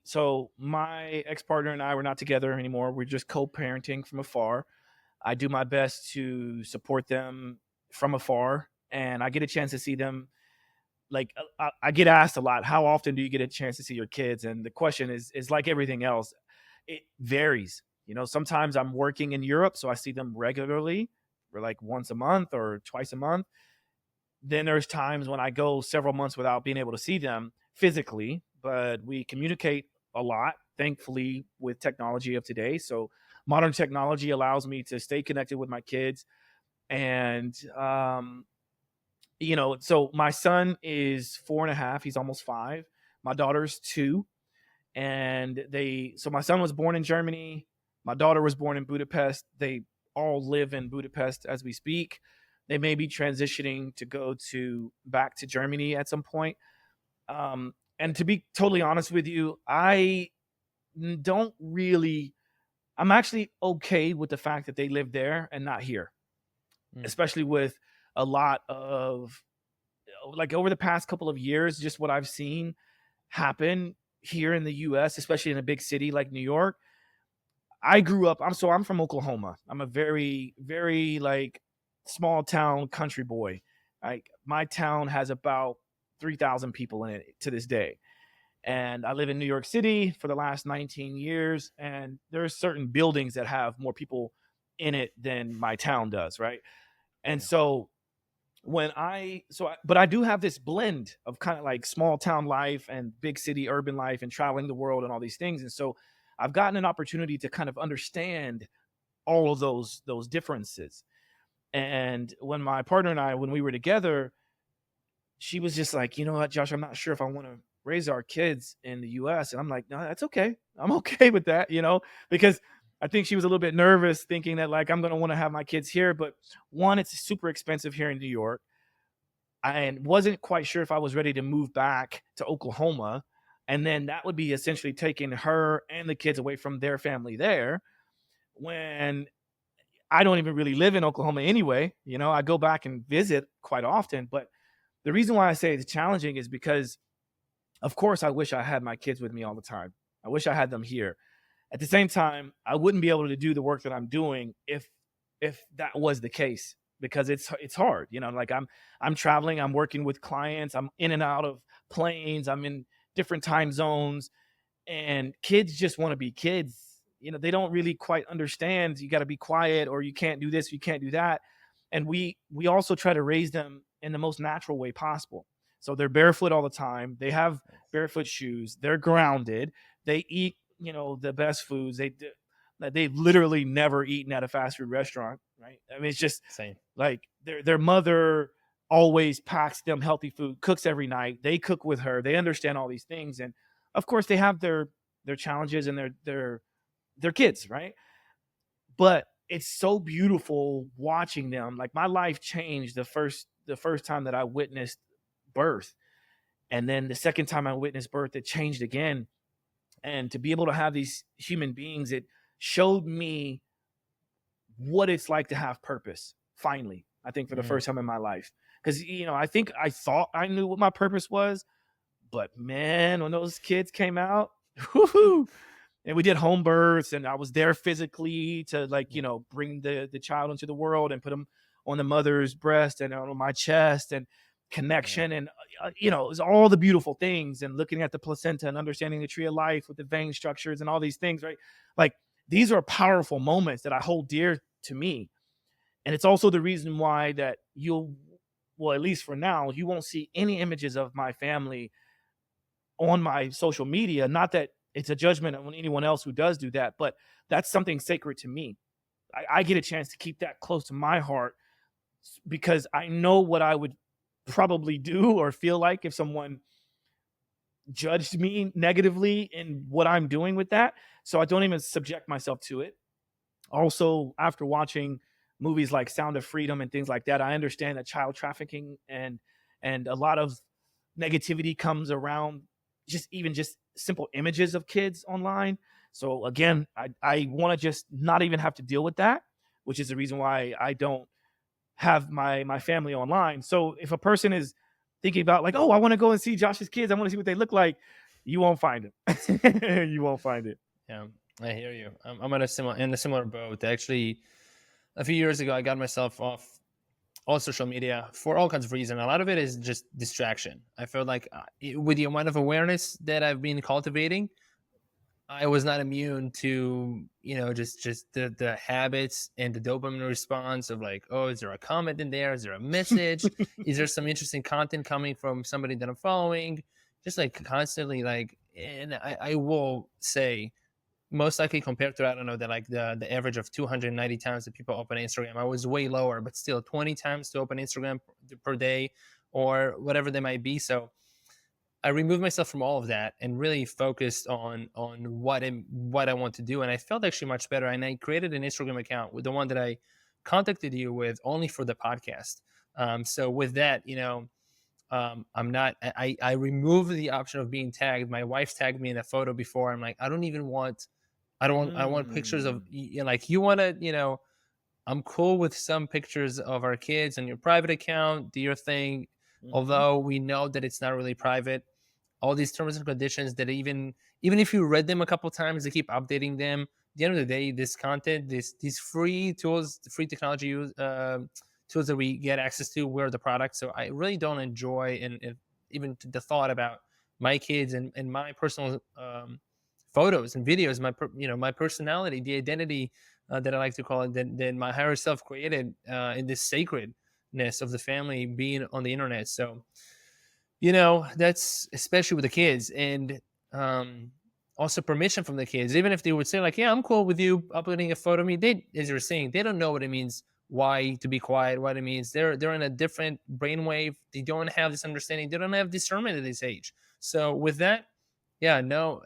So my ex-partner and I, we're not together anymore. We're just co-parenting from afar. I do my best to support them from afar, and I get a chance to see them. Like I get asked a lot, how often do you get a chance to see your kids? And the question is like everything else, it varies. Sometimes I'm working in Europe, so I see them regularly, or like once a month or twice a month. Then there's times when I go several months without being able to see them physically, but we communicate a lot, thankfully, with technology of today. So modern technology allows me to stay connected with my kids. And, so my son is 4.5. He's almost 5. My daughter's 2. And so my son was born in Germany. My daughter was born in Budapest. They all live in Budapest as we speak. They may be transitioning to go back to Germany at some point. And to be totally honest with you, I'm actually okay with the fact that they live there and not here, especially with a lot of, like, over the past couple of years, just what I've seen happen here in the US, especially in a big city like New York. I grew up, I'm from Oklahoma. I'm a very, very like small town country boy. Like, my town has about 3,000 people in it to this day. And I live in New York City for the last 19 years. And there are certain buildings that have more people in it than my town does, right? And so but I do have this blend of kind of like small town life and big city urban life and traveling the world and all these things. And so I've gotten an opportunity to kind of understand all of those differences. And when my partner and when we were together, she was just like, you know what, Josh, I'm not sure if I want to raise our kids in the US. And I'm like, no, that's okay. I'm okay with that, because I think she was a little bit nervous, thinking that, like, I'm going to want to have my kids here. But one, it's super expensive here in New York. I wasn't quite sure if I was ready to move back to Oklahoma. And then that would be essentially taking her and the kids away from their family there, when I don't even really live in Oklahoma anyway. I go back and visit quite often. But the reason why I say it's challenging is because, of course, I wish I had my kids with me all the time. I wish I had them here. At the same time, I wouldn't be able to do the work that I'm doing if that was the case, because it's hard. Like, I'm traveling, I'm working with clients, I'm in and out of planes, I'm in different time zones, and kids just want to be kids. They don't really quite understand you got to be quiet, or you can't do this, you can't do that. And we also try to raise them in the most natural way possible. So they're barefoot all the time. They have barefoot shoes. They're grounded. They eat the best foods. They've literally never eaten at a fast food restaurant, right? I mean, it's just Same. like their mother always packs them healthy food, cooks every night. They cook with her. They understand all these things. And of course they have their challenges and their kids, right? But it's so beautiful watching them. Like, my life changed the first time that I witnessed birth. And then the second time I witnessed birth, it changed again. And to be able to have these human beings, it showed me what it's like to have purpose. Finally, I think for the first time in my life, because I think I thought I knew what my purpose was, but man, when those kids came out, whoo-hoo, and we did home births, and I was there physically to, like, bring the child into the world and put them on the mother's breast and on my chest, and connection, and it was all the beautiful things, and looking at the placenta and understanding the tree of life with the vein structures and all these things, right? Like, these are powerful moments that I hold dear to me. And it's also the reason why that at least for now, you won't see any images of my family on my social media. Not that it's a judgment on anyone else who does do that, but that's something sacred to me. I get a chance to keep that close to my heart, because I know what I would probably do or feel like if someone judged me negatively in what I'm doing with that. So I don't even subject myself to it. Also, after watching movies like Sound of Freedom and things like that, I understand that child trafficking and a lot of negativity comes around just simple images of kids online. So again, I want to just not even have to deal with that, which is the reason why I don't have my family online. So if a person is thinking about, like, oh, I want to go and see Josh's kids, I want to see what they look like, you won't find it. You won't find it. Yeah, I hear you. I'm in a similar boat. Actually, a few years ago, I got myself off all social media for all kinds of reasons. A lot of it is just distraction. I felt like with the amount of awareness that I've been cultivating, I was not immune to, just the habits and the dopamine response of, like, oh, is there a comment in there? Is there a message? Is there some interesting content coming from somebody that I'm following? Just like constantly, like, and I will say, most likely compared to, I don't know, the average of 290 times that people open Instagram, I was way lower, but still 20 times to open Instagram per day or whatever they might be. So I removed myself from all of that and really focused on what I want to do, and I felt actually much better. And I created an Instagram account with the one that I contacted you with only for the podcast. So with that, I'm not. I removed the option of being tagged. My wife tagged me in a photo before. I'm like, I don't even want. I don't want. I want pictures of like you want to. I'm cool with some pictures of our kids on your private account. Do your thing. Mm-hmm. Although we know that it's not really private, all these terms and conditions that even if you read them a couple times, they keep updating them. At the end of the day, this content, these free tools, free technology tools that we get access to, we're the product. So I really don't enjoy and even the thought about my kids and my personal photos and videos, my personality, the identity that I like to call it, that my higher self created in this sacredness of the family being on the internet. So that's especially with the kids, and also permission from the kids. Even if they would say like, yeah, I'm cool with you uploading a photo of me, they, as you're saying, they don't know what it means, why to be quiet, what it means. They're in a different brainwave. They don't have this understanding. They don't have discernment at this age. So with that, yeah, no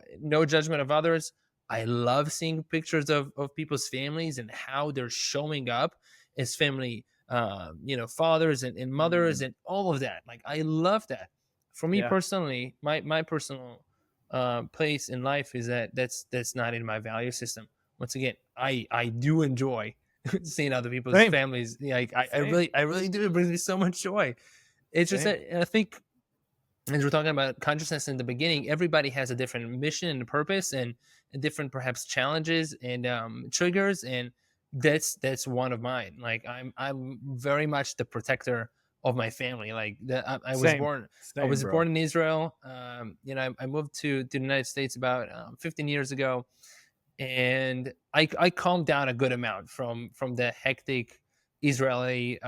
judgment of others. I love seeing pictures of people's families and how they're showing up as family, fathers and mothers and all of that. Like, I love that. For me Yeah. personally, my personal place in life is that's not in my value system. Once again, I do enjoy seeing other people's Same. families. Like, Same. I really do. It brings me so much joy. It's just Same. that I think, as we're talking about consciousness in the beginning, everybody has a different mission and purpose and different perhaps challenges and triggers, and that's one of mine. Like, I'm very much the protector of my family. Like, I was Same. born. I Same, was bro. born in Israel. I moved to the United States about 15 years ago, and I calmed down a good amount from the hectic Israeli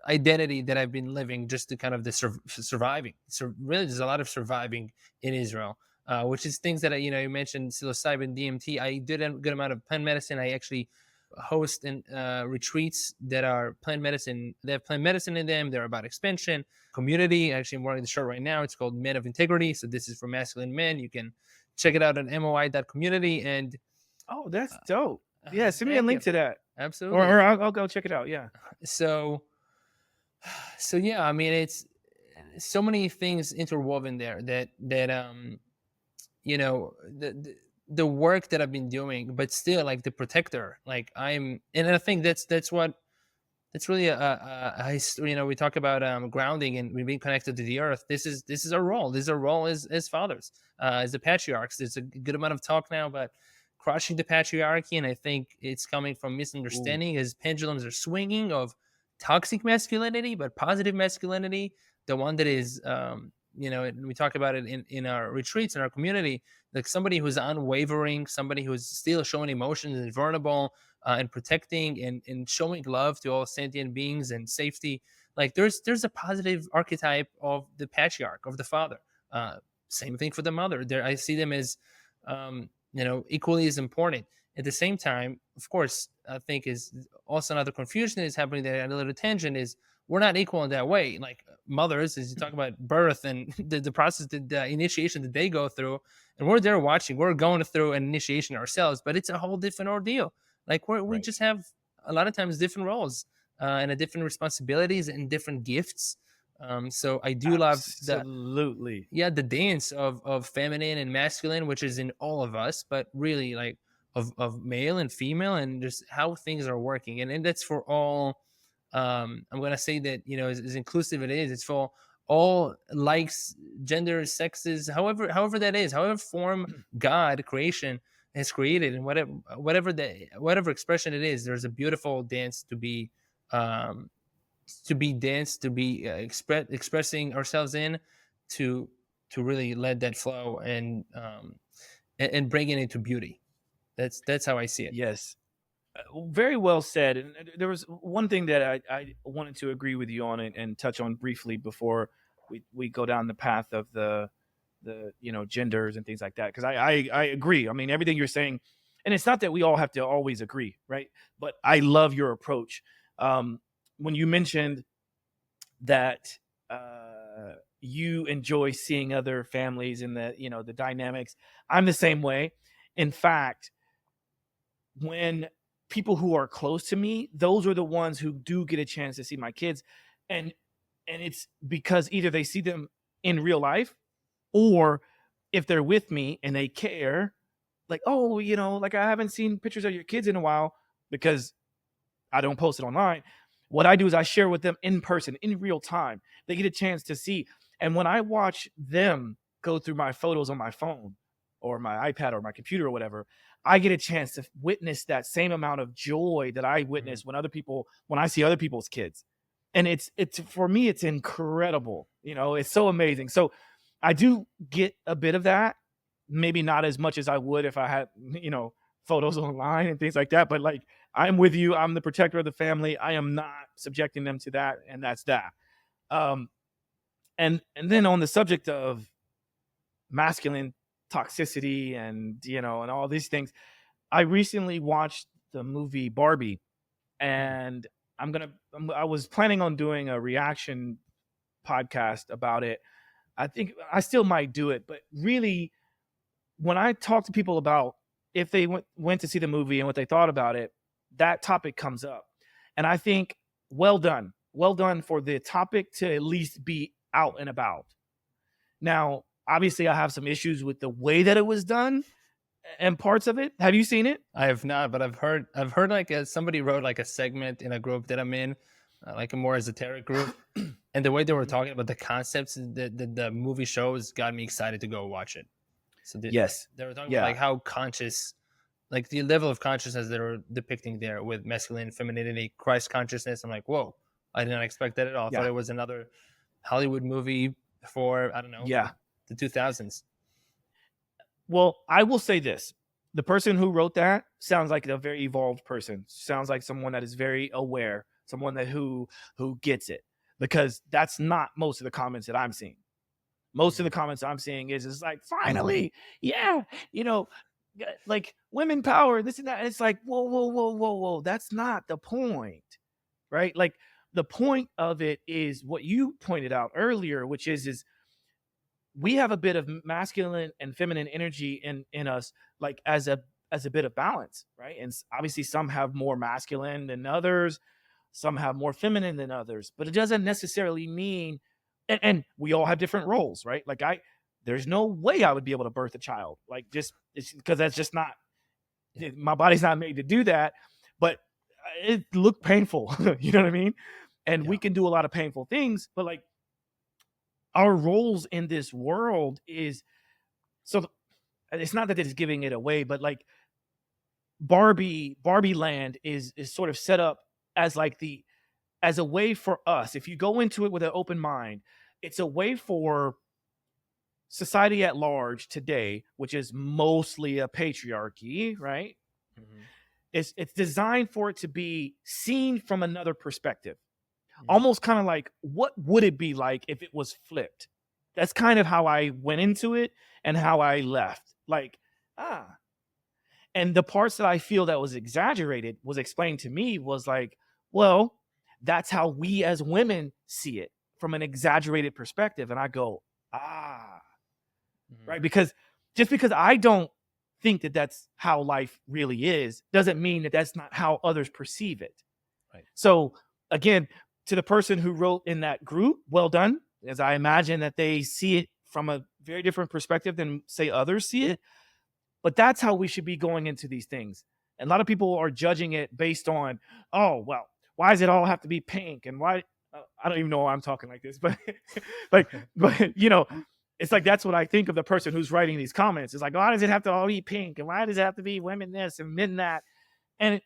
identity that I've been living, just to kind of the surviving. So really, there's a lot of surviving in Israel, which is things that you mentioned psilocybin, DMT. I did a good amount of plant medicine. I actually host and retreats that are plant medicine. They have plant medicine in them. They're about expansion, community. Actually, I'm wearing the shirt right now. It's called Men of Integrity. So this is for masculine men. You can check it out on moi.community. And Oh, that's dope. Yeah, send me a thank link you. to that, Absolutely. or I'll go check it out. Yeah. So yeah, I mean, it's so many things interwoven there that the work that I've been doing, but still, like, the protector, like, and I think that's really we talk about grounding and we being connected to the earth. This is our role. This is our role as fathers, as the patriarchs. There's a good amount of talk now about crushing the patriarchy, and I think it's coming from Ooh. misunderstanding as pendulums are swinging of toxic masculinity, but positive masculinity, the one that is, and we talk about it in our retreats in our community, like somebody who's unwavering, somebody who's still showing emotions and vulnerable, and protecting and showing love to all sentient beings and safety. Like, there's a positive archetype of the patriarch, of the father. Same thing for the mother. There, I see them as equally as important. At the same time, of course, I think is also another confusion that is happening there, and a little tension is we're not equal in that way. Like, mothers, as you talk about birth and the process, the initiation that they go through, and we're there watching. We're going through an initiation ourselves, but it's a whole different ordeal. Like, we Right. just have a lot of times different roles, and a different responsibilities and different gifts. So I do love Absolutely. the dance of feminine and masculine, which is in all of us, but really, like, of male and female, and just how things are working, and that's for all. I'm gonna say that, as inclusive it is, it's for all likes, genders, sexes, however that is, however form God creation has created, and whatever expression it is, there's a beautiful dance um to be danced, to be expressing ourselves in, to really let that flow and bring it into beauty. That's how I see it. Yes. Very well said. And there was one thing that I wanted to agree with you on and touch on briefly before we go down the path of the genders and things like that. Because I agree. I mean, everything you're saying, and it's not that we all have to always agree, right? But I love your approach. When you mentioned that you enjoy seeing other families and the dynamics, I'm the same way. In fact, when people who are close to me, those are the ones who do get a chance to see my kids, and it's because either they see them in real life, or if they're with me and they care, like, oh, like, I haven't seen pictures of your kids in a while because I don't post it online. What I do is I share with them in person, in real time. They get a chance to see. And when I watch them go through my photos on my phone or my iPad or my computer or whatever, I get a chance to witness that same amount of joy that I witness when I see other people's kids. And it's for me, it's incredible. It's so amazing. So I do get a bit of that, maybe not as much as I would if I had, photos online and things like that. But like, I'm with you. I'm the protector of the family. I am not subjecting them to that. And that's that. And then on the subject of masculine toxicity and, and all these things, I recently watched the movie Barbie, and I was planning on doing a reaction podcast about it. I think I still might do it, but really, when I talk to people about if they went to see the movie and what they thought about it, that topic comes up. And I think, well done for the topic to at least be out and about. Now, obviously, I have some issues with the way that it was done and parts of it. Have you seen it? I have not, but I've heard like somebody wrote like a segment in a group that I'm in, like a more esoteric group, and the way they were talking about the concepts that the movie shows got me excited to go watch it. So yes, they were talking about like how conscious, like the level of consciousness they were depicting there with masculine, femininity, Christ consciousness. I'm like, whoa, I did not expect that at all. I thought it was another Hollywood movie for, I don't know, the 2000s. Well, I will say this. The person who wrote that sounds like a very evolved person. Sounds like someone that is very aware, someone that who gets it, because that's not most of the comments that I'm seeing. Most of the comments I'm seeing is like, finally, like women power, this and that. And it's like, whoa. That's not the point, right? Like, the point of it is what you pointed out earlier, which is we have a bit of masculine and feminine energy in us, like as a bit of balance, right? And obviously some have more masculine than others, some have more feminine than others, but it doesn't necessarily mean, and we all have different roles, right? Like there's no way I would be able to birth a child, like just because that's just not, my body's not made to do that. But it looked painful, you know what I mean? And we can do a lot of painful things, but like our roles in this world is, so it's not that it's giving it away, but like Barbie land is sort of set up as like as a way for us. If you go into it with an open mind, it's a way for society at large today, which is mostly a patriarchy, right? Mm-hmm. It's designed for it to be seen from another perspective. Mm-hmm. Almost kind of like, what would it be like if it was flipped? That's kind of how I went into it and how I left. Like, and the parts that I feel that was exaggerated was explained to me was like, well, that's how we as women see it from an exaggerated perspective. And I go, right? Because just because I don't think that that's how life really is, doesn't mean that that's not how others perceive it. Right. So again, to the person who wrote in that group, well done, as I imagine that they see it from a very different perspective than say others see it. But that's how we should be going into these things. And a lot of people are judging it based on, oh, well, why does it all have to be pink? And why, I don't even know why I'm talking like this, but but it's like, that's what I think of the person who's writing these comments. It's like, why does it have to all be pink? And why does it have to be women this and men that? And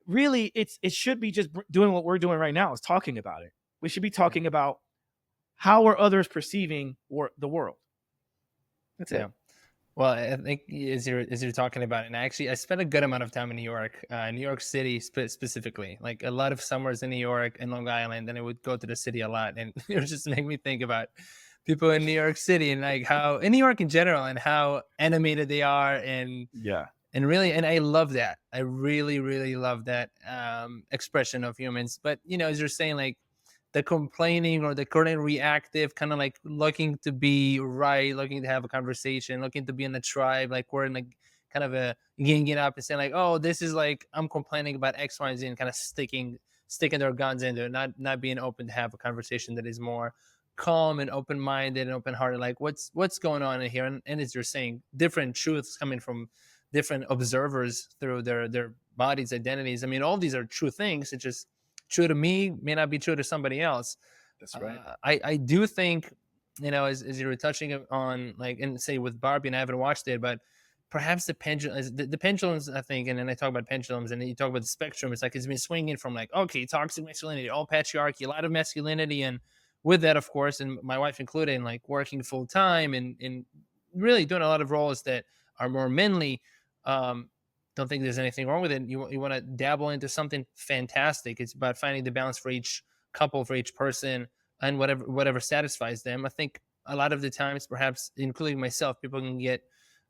really, it should be just doing what we're doing right now, is talking about it. We should be talking about how are others perceiving the world. That's it. Well, I think as you're talking about it, and I spent a good amount of time in New York City specifically, like a lot of summers in New York and Long Island, and I would go to the city a lot, and it would just make me think about people in New York City, and like how in New York in general, and how animated they are, Yeah. and really, and I love that. I really, really love that expression of humans. But as you're saying, like the complaining or the current reactive, kind of like looking to be right, looking to have a conversation, looking to be in a tribe, like we're in like kind of a ganging up and saying like, oh, this is like I'm complaining about X, Y, and Z, and kind of sticking their guns into it, not being open to have a conversation that is more calm and open-minded and open-hearted, like what's going on in here. And as you're saying, different truths coming from different observers through their bodies, identities. I mean, all these are true things. It's just true to me may not be true to somebody else. That's right. I do think, as you were touching on, like, and say with Barbie, and I haven't watched it, but perhaps the pendulum, the pendulums, I think, and then I talk about pendulums, and then you talk about the spectrum. It's like it's been swinging from like, okay, toxic masculinity, all patriarchy, a lot of masculinity, and with that, of course, and my wife included, like working full time and really doing a lot of roles that are more manly. Don't think there's anything wrong with it. You want to dabble into something fantastic. It's about finding the balance for each couple, for each person, and whatever satisfies them. I think a lot of the times, perhaps including myself, people can get,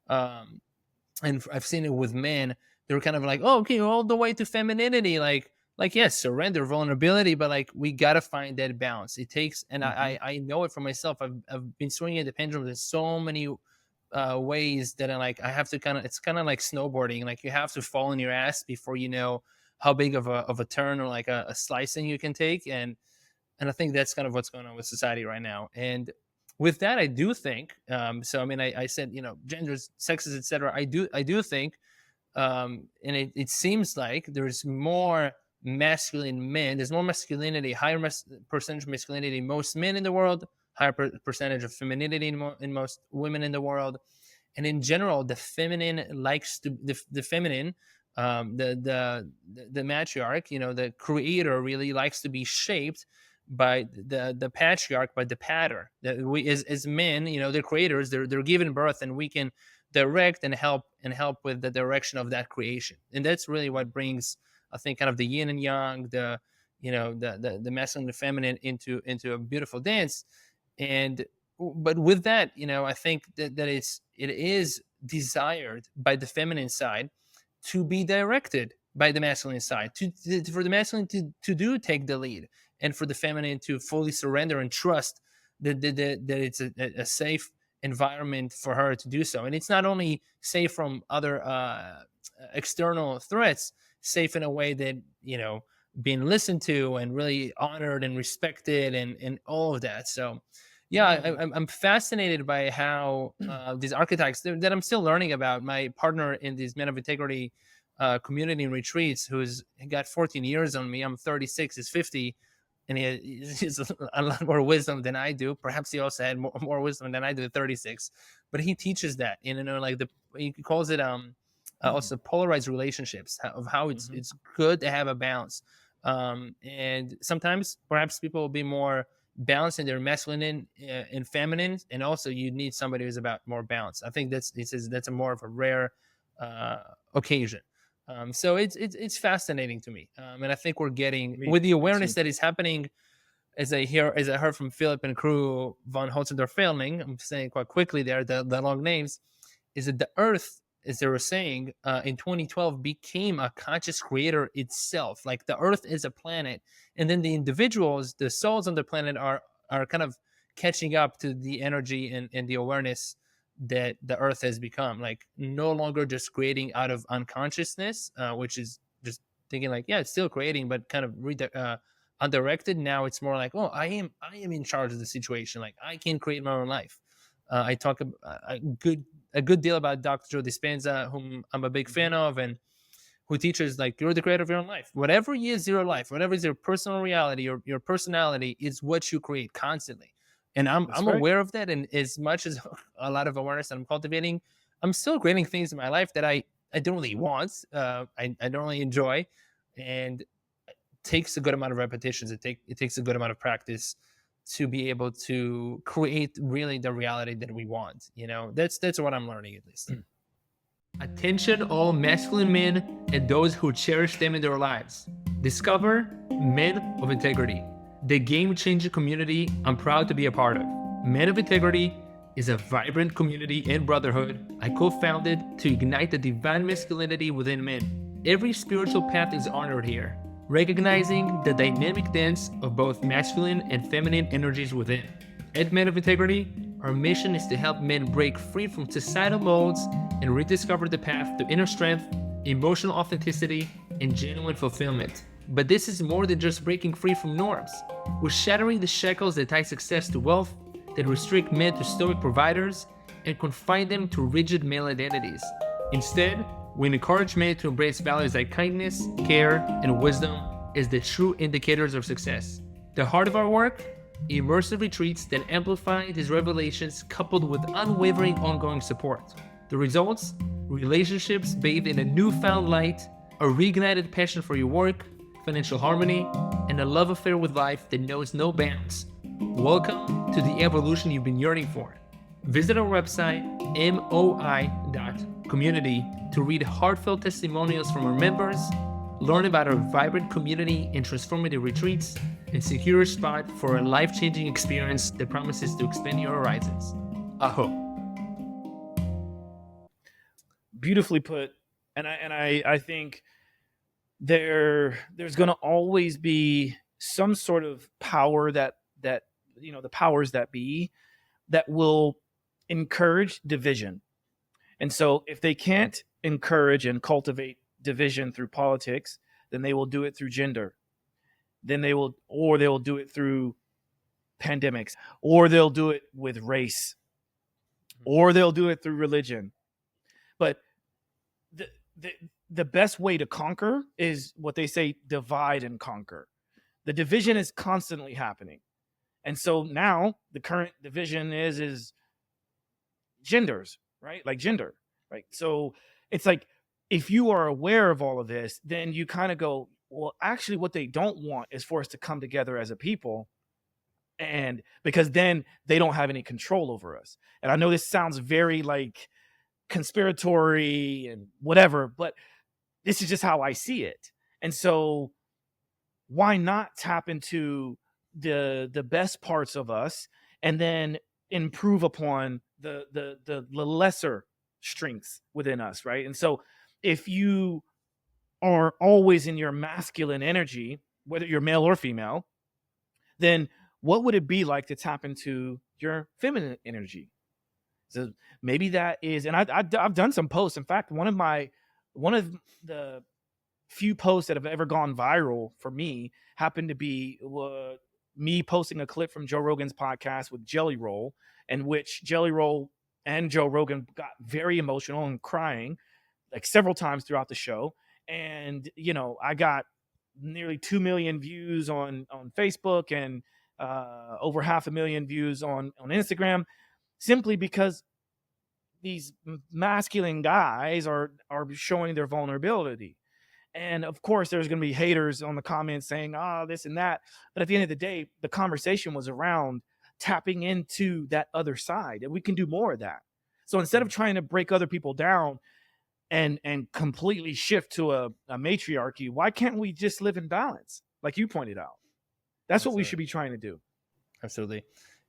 and I've seen it with men. They're kind of like, oh, okay, all the way to femininity, like yes, surrender, vulnerability, but like we gotta find that balance. It takes, and I know it for myself. I've been swinging the pendulum in so many ways that I have to it's kind of like snowboarding. Like you have to fall on your ass before you know how big of a turn or like a slicing you can take. And I think that's kind of what's going on with society right now. And with that, I do think, so I mean, I said, genders, sexes, etc. I do think, and it seems like there's more masculine men. There's more masculinity, higher percentage of masculinity in most men in the world, higher percentage of femininity in most women in the world. And in general, the feminine likes to the feminine, the matriarch, the creator, really likes to be shaped by the patriarch, by the pattern that we as men, they're creators, they're given birth, and we can direct and help with the direction of that creation. And that's really what brings, I think, kind of the yin and yang, the masculine and feminine into a beautiful dance. And but with that, I think that it is desired by the feminine side to be directed by the masculine side, for the masculine to take the lead, and for the feminine to fully surrender and trust that it's a safe environment for her to do so. And it's not only safe from other external threats, safe in a way that, being listened to and really honored and respected and all of that. So yeah, I'm fascinated by how these archetypes that I'm still learning about. My partner in these Men of Integrity community and retreats, who's got 14 years on me, I'm 36, is 50, and he's a lot more wisdom than I do. Perhaps he also had more wisdom than I do at 36, but he teaches that, like he calls it also polarized relationships, of how it's good to have a balance. And sometimes perhaps people will be more balanced in their masculine and feminine, and also you need somebody who's about more balance. I think that's a more of a rare occasion. So it's fascinating to me, and I think we're getting, with the awareness that is happening, as I heard from Philip and crew von Holzendorf-Felding. I'm saying quite quickly there the long names, is that the Earth, as they were saying, in 2012 became a conscious creator itself. Like the Earth is a planet, and then the individuals, the souls on the planet, are kind of catching up to the energy and the awareness that the Earth has become. Like no longer just creating out of unconsciousness, which is just thinking like, yeah, it's still creating, but kind of undirected. Now it's more like, oh, I am in charge of the situation. Like I can create my own life. I talk a good deal about Dr. Joe Dispenza, whom I'm a big fan of, and who teaches like you're the creator of your own life. Whatever is your life, whatever is your personal reality, or your personality, is what you create constantly. And I'm right. Aware of that, and as much as a lot of awareness that I'm cultivating, I'm still creating things in my life that I don't really want, I don't really enjoy, and it takes a good amount of repetitions. It takes a good amount of practice to be able to create really the reality that we want. That's what I'm learning, at least. Attention all masculine men and those who cherish them in their lives. Discover Men of Integrity, the game-changing community I'm proud to be a part of. Men of Integrity is a vibrant community and brotherhood I co-founded to ignite the divine masculinity within men. Every spiritual path is honored here, recognizing the dynamic dance of both masculine and feminine energies within. At Men of Integrity, our mission is to help men break free from societal molds and rediscover the path to inner strength, emotional authenticity, and genuine fulfillment. But this is more than just breaking free from norms. We're shattering the shackles that tie success to wealth, that restrict men to stoic providers, and confine them to rigid male identities. Instead, we encourage men to embrace values like kindness, care, and wisdom as the true indicators of success. The heart of our work? Immersive retreats that amplify these revelations coupled with unwavering ongoing support. The results? Relationships bathed in a newfound light, a reignited passion for your work, financial harmony, and a love affair with life that knows no bounds. Welcome to the evolution you've been yearning for. Visit our website, moi.community, to read heartfelt testimonials from our members, learn about our vibrant community and transformative retreats, and secure a spot for a life-changing experience that promises to expand your horizons. Aho. Beautifully put. And I think there's going to always be some sort of power that the powers that be that will encourage division. And so if they can't encourage and cultivate division through politics, then they will do it through gender. Then they will do it through pandemics, or they'll do it with race, or they'll do it through religion. But the best way to conquer is what they say, divide and conquer. The division is constantly happening. And so now the current division is genders, right? Like gender, right? So it's like, if you are aware of all of this, then you kind of go, well, actually what they don't want is for us to come together as a people, and because then they don't have any control over us. And I know this sounds very like conspiratory and whatever, but this is just how I see it. And so why not tap into the best parts of us and then improve upon the lesser strengths within us, right? And so if you are always in your masculine energy, whether you're male or female, then what would it be like to tap into your feminine energy? So maybe that is, and I've done some posts. In fact, one of the few posts that have ever gone viral for me happened to be me posting a clip from Joe Rogan's podcast with Jelly Roll, in which Jelly Roll and Joe Rogan got very emotional and crying like several times throughout the show. And, I got nearly 2 million views on Facebook and over 500,000 views on Instagram, simply because these masculine guys are showing their vulnerability. And of course, there's going to be haters on the comments saying, this and that. But at the end of the day, the conversation was around tapping into that other side. And we can do more of that. So instead of trying to break other people down and completely shift to a matriarchy, why can't we just live in balance? Like you pointed out. That's what we should be trying to do. Absolutely.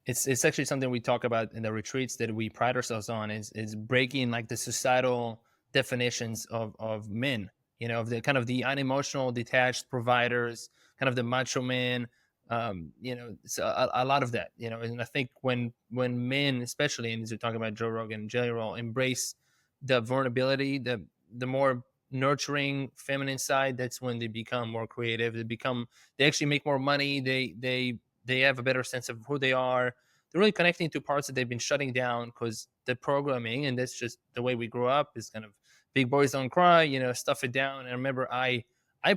It's actually something we talk about in the retreats that we pride ourselves on is breaking like the societal definitions of men, of the kind of the unemotional, detached providers, kind of the macho man, so a lot of that, and I think when men, especially, and as we're talking about Joe Rogan and Jelly Roll, embrace the vulnerability, the more nurturing feminine side, that's when they become more creative. They actually make more money. They have a better sense of who they are. They're really connecting to parts that they've been shutting down because the programming, and that's just the way we grew up, is kind of big boys don't cry, stuff it down. And I remember I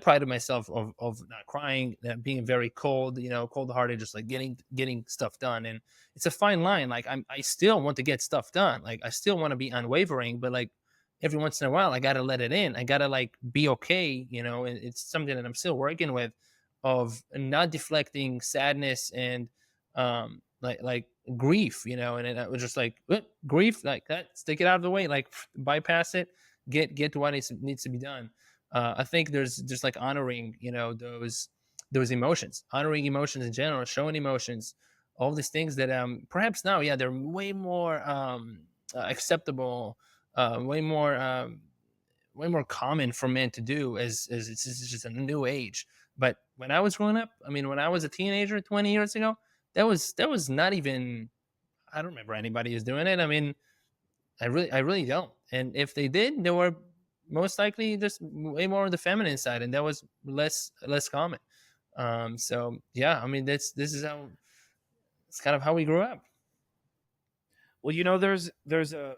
prided myself of not crying, being very cold, cold-hearted, just like getting stuff done. And it's a fine line. Like I still want to get stuff done. Like I still want to be unwavering, but like every once in a while, I got to let it in. I got to like be okay, and it's something that I'm still working with, of not deflecting sadness and like grief, and I was just like, grief, like that, stick it out of the way, like bypass it, get to what needs to be done. I think there's just like honoring, those emotions, honoring emotions in general, showing emotions all these things that perhaps now, yeah, they're way more acceptable, way more common for men to do, as it's just a new age. But when I was growing up, I mean, when I was a teenager 20 years ago, that was not even, I don't remember anybody who's doing it. I mean, I really don't. And if they did, they were most likely just way more on the feminine side, and that was less common. So yeah, I mean, this is how it's kind of how we grew up. Well, there's a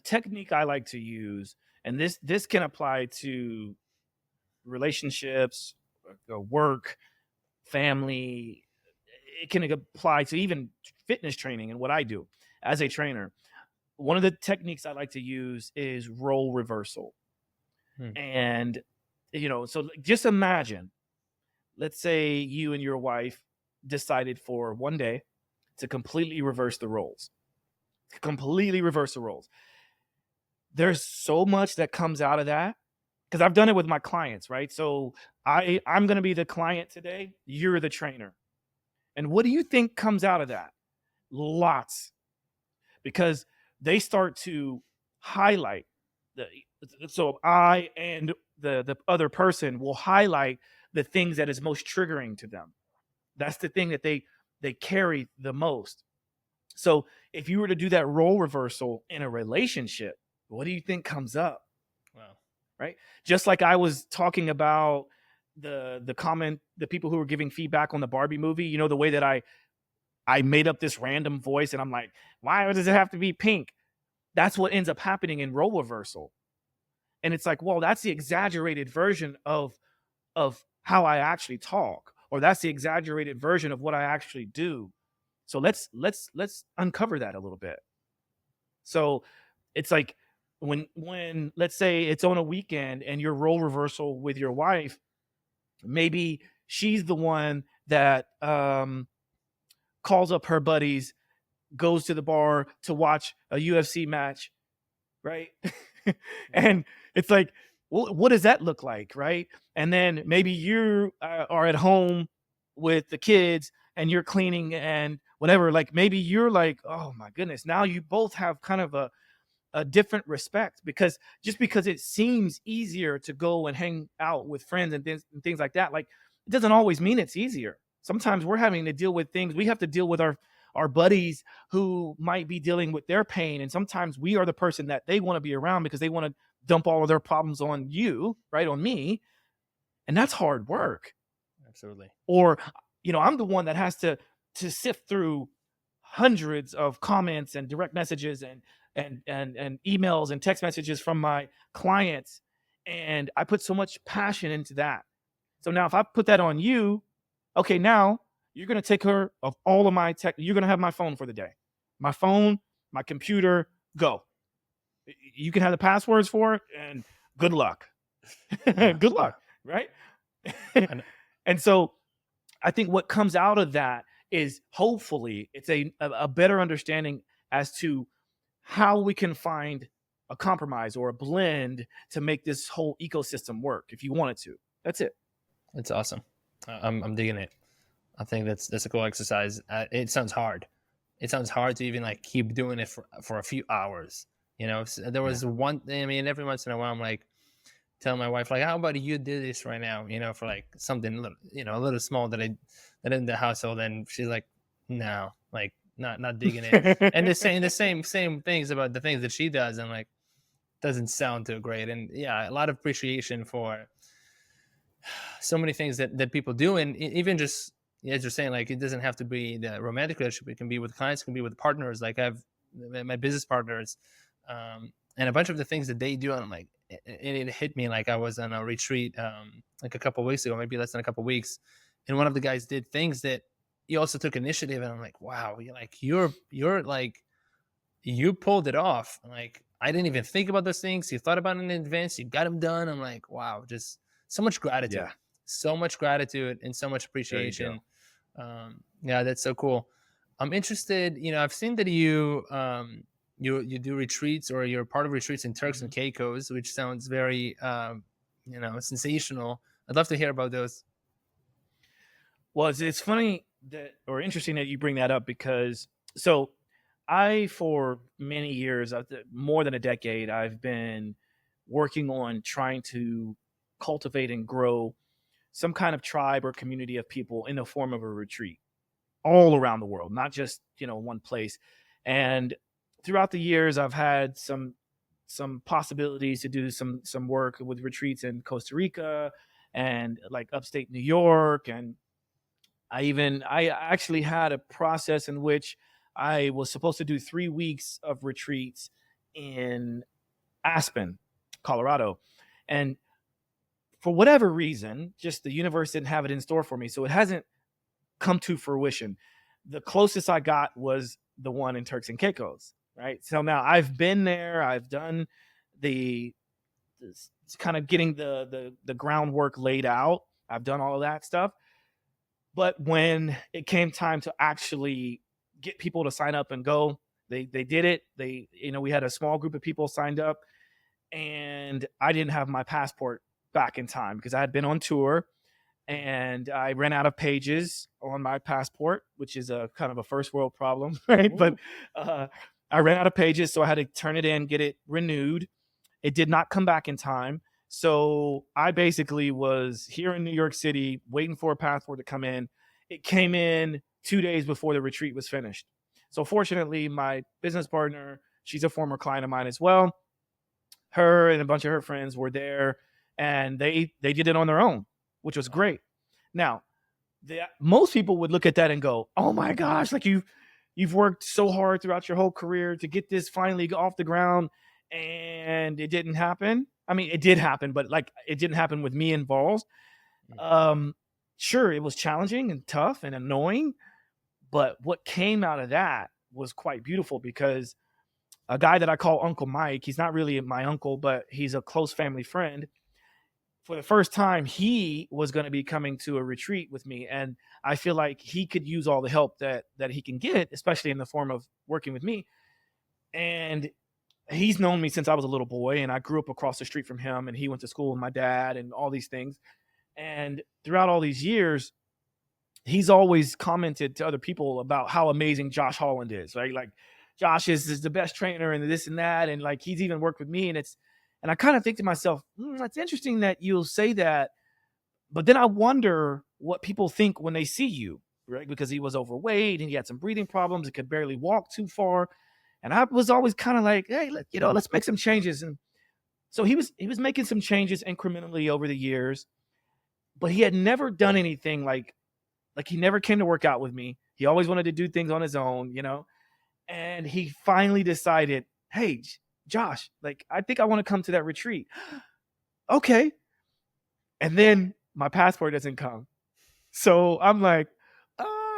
technique I like to use, and this can apply to relationships, work, family. It can apply to even fitness training and what I do as a trainer. One of the techniques I like to use is role reversal. And so just imagine, let's say you and your wife decided for one day to completely reverse the roles. There's so much that comes out of that, because I've done it with my clients, right? So I'm going to be the client today. You're the trainer. And what do you think comes out of that? Lots. Because they start to highlight so I and the other person will highlight the things that is most triggering to them. That's the thing that they carry the most. So if you were to do that role reversal in a relationship, what do you think comes up? Wow. Right? Just like I was talking about the people who were giving feedback on the Barbie movie, the way that I made up this random voice and I'm like, why does it have to be pink? That's what ends up happening in role reversal. And it's like, well, that's the exaggerated version of how I actually talk, or that's the exaggerated version of what I actually do. So let's uncover that a little bit. So it's like when let's say it's on a weekend and your role reversal with your wife, maybe she's the one that calls up her buddies, goes to the bar to watch a UFC match, right? And it's like, well, what does that look like, right? And then maybe you are at home with the kids and you're cleaning and whatever. Like maybe you're like, oh my goodness, now you both have kind of a different respect, because it seems easier to go and hang out with friends and things like that. Like it doesn't always mean it's easier. Sometimes we're having to deal with things. We have to deal with our buddies who might be dealing with their pain. And sometimes we are the person that they want to be around because they want to dump all of their problems on you, right? On me. And that's hard work. Absolutely. Or, I'm the one that has to sift through hundreds of comments and direct messages and emails and text messages from my clients. And I put so much passion into that. So now if I put that on you, okay, now you're going to take care of all of my tech. You're going to have my phone for the day. My phone, my computer, go. You can have the passwords for it, and good luck. Good luck, right? And so I think what comes out of that is hopefully it's a better understanding as to how we can find a compromise or a blend to make this whole ecosystem work if you wanted to. That's it. That's awesome. I'm digging it. I think that's a cool exercise. It sounds hard. It sounds hard to even like keep doing it for a few hours. There was one thing. I mean, every once in a while, I'm like telling my wife, like, how about you do this right now? For like something little, a little small that in the household. And she's like, no, like not digging it. And the same things about the things that she does. And like, doesn't sound too great. And yeah, a lot of appreciation for so many things that people do. And even just, as you're saying, like, it doesn't have to be the romantic relationship. It can be with clients, it can be with partners. Like I have my business partners, and a bunch of the things that they do. And I'm like, it hit me like I was on a retreat, like a couple of weeks ago, maybe less than a couple of weeks. And one of the guys did things that he also took initiative. And I'm like, wow, you're like, you pulled it off. Like, I didn't even think about those things. You thought about it in advance. You got them done. I'm like, wow, just so much gratitude, so much gratitude and so much appreciation. Yeah, that's so cool. I'm interested, I've seen that you do retreats, or you're part of retreats in Turks and Caicos, which sounds very, sensational. I'd love to hear about those. Well, it's funny interesting that you bring that up, because so I, for many years, more than a decade, I've been working on trying to cultivate and grow some kind of tribe or community of people in the form of a retreat all around the world, not just, one place. And throughout the years, I've had some possibilities to do some work with retreats in Costa Rica and like upstate New York. And I actually had a process in which I was supposed to do 3 weeks of retreats in Aspen, Colorado. And for whatever reason, just the universe didn't have it in store for me. So it hasn't come to fruition. The closest I got was the one in Turks and Caicos, right? So now I've been there. I've done it's kind of getting the groundwork laid out. I've done all of that stuff. But when it came time to actually get people to sign up and go, they did it. We had a small group of people signed up, and I didn't have my passport back in time because I had been on tour, and I ran out of pages on my passport, which is a kind of a first world problem, right? Ooh. But I ran out of pages, so I had to turn it in, get it renewed. It did not come back in time. So I basically was here in New York City waiting for a passport to come in. It came in 2 days before the retreat was finished. So fortunately, my business partner, she's a former client of mine as well. Her and a bunch of her friends were there, and they did it on their own, which was great. Now, most people would look at that and go, "Oh my gosh, like you've worked so hard throughout your whole career to get this finally off the ground, and it didn't happen." I mean, it did happen, but like it didn't happen with me involved. Sure, it was challenging and tough and annoying, but what came out of that was quite beautiful, because a guy that I call Uncle Mike, he's not really my uncle, but he's a close family friend. For the first time, he was going to be coming to a retreat with me, and I feel like he could use all the help that he can get, especially in the form of working with me. And he's known me since I was a little boy, and I grew up across the street from him, and he went to school with my dad and all these things. And throughout all these years, he's always commented to other people about how amazing Josh Holland is, right? Like, Josh is the best trainer and this and that. And like, he's even worked with me, and I kind of think to myself, that's interesting that you'll say that. But then I wonder what people think when they see you, right? Because he was overweight and he had some breathing problems and could barely walk too far. And I was always kind of like, hey, let's make some changes. And so he was making some changes incrementally over the years, but he had never done anything like he never came to work out with me. He always wanted to do things on his own, and he finally decided, hey, Josh, like, I think I want to come to that retreat. Okay. And then my passport doesn't come. So I'm like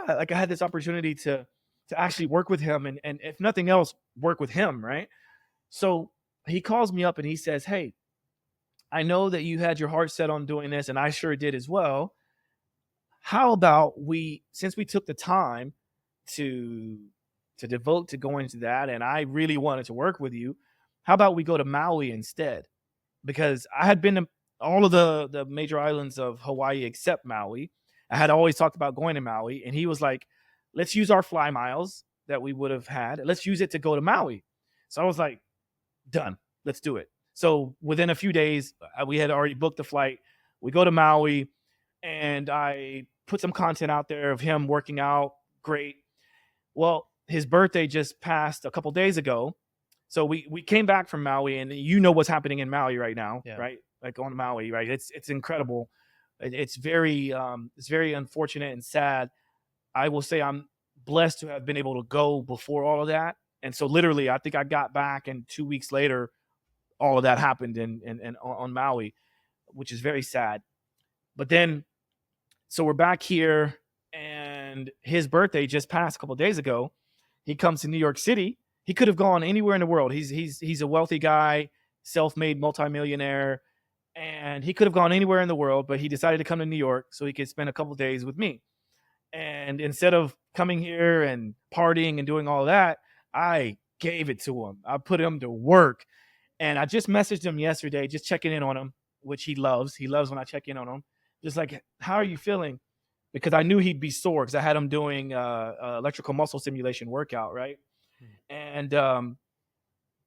I had this opportunity to actually work with him, and if nothing else, work with him, right? So he calls me up and he says, hey, I know that you had your heart set on doing this, and I sure did as well. How about since we took the time to devote to going to that, and I really wanted to work with you, how about we go to Maui instead? Because I had been to all of the major islands of Hawaii except Maui. I had always talked about going to Maui, and he was like, let's use our fly miles that we would have had. Let's use it to go to Maui. So I was like, done. Let's do it. So within a few days, we had already booked the flight. We go to Maui, and I put some content out there of him working out. Great. Well, his birthday just passed a couple days ago. So we came back from Maui, and what's happening in Maui right now, yeah. Right? Like on Maui, right? It's incredible. It's very unfortunate and sad. I will say I'm blessed to have been able to go before all of that. And so literally, I think I got back, and 2 weeks later, all of that happened in on Maui, which is very sad. But then, so we're back here, and his birthday just passed a couple of days ago. He comes to New York City. He could have gone anywhere in the world. He's a wealthy guy, self-made multimillionaire, and he could have gone anywhere in the world, but he decided to come to New York so he could spend a couple of days with me. And instead of coming here and partying and doing all that, I gave it to him. I put him to work. And I just messaged him yesterday, just checking in on him, which he loves. He loves when I check in on him. Just like, how are you feeling? because I knew he'd be sore because I had him doing electrical muscle stimulation workout, right? And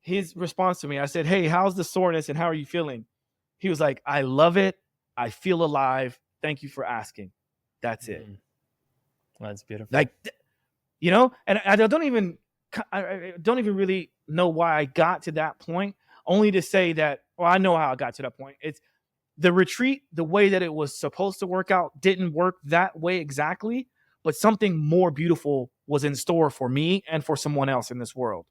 his response to me, I said, "Hey, how's the soreness and how are you feeling?" He was like, "I love it. I feel alive. Thank you for asking." That's it. That's beautiful. Like, you know, and I don't even really know why I got to that point. Only to say that, well, I know how I got to that point. It's the retreat, the way that it was supposed to work out didn't work that way exactly, but something more beautiful was in store for me and for someone else in this world.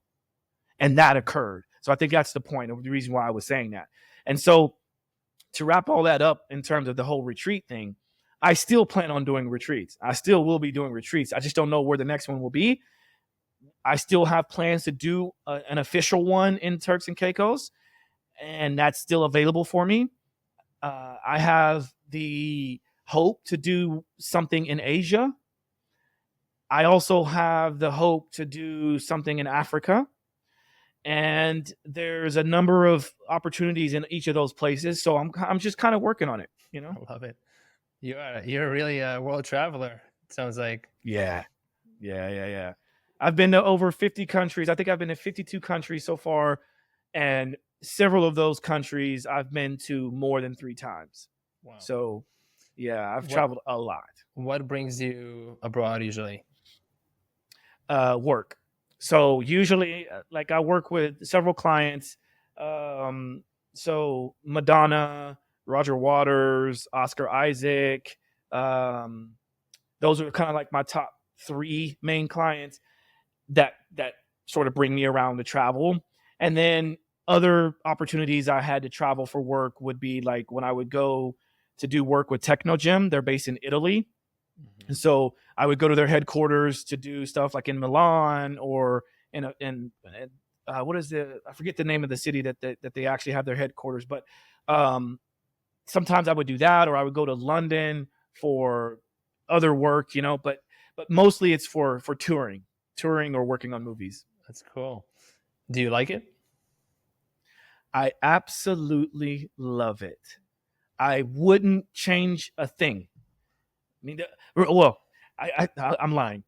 And that occurred. So I think that's the point of the reason why I was saying that. And so to wrap all that up in terms of the whole retreat thing, I still plan on doing retreats. I still will be doing retreats. I just don't know where the next one will be. I still have plans to do an official one in Turks and Caicos, and that's still available for me. I have the hope to do something in Asia. I also have the hope to do something in Africa. And there's a number of opportunities in each of those places. So I'm just kind of working on it, you know? I love it. You're really a world traveler, it sounds like. Yeah. I've been to over 50 countries. I think I've been to 52 countries so far. And several of those countries I've been to more than 3 times. Wow. So, yeah, I've traveled a lot. What brings you abroad usually? Work. So usually, like, I work with several clients. So Madonna, Roger Waters, Oscar Isaac. Those are kind of like my top 3 main clients that sort of bring me around to travel. And then other opportunities I had to travel for work would be like when I would go to do work with Technogym. They're based in Italy. And so I would go to their headquarters to do stuff like in Milan or in what is I forget the name of the city that they actually have their headquarters. But sometimes I would do that, or I would go to London for other work, you know, but mostly it's for touring or working on movies. That's cool. Do you like it? I absolutely love it. I wouldn't change a thing. I mean, I'm lying.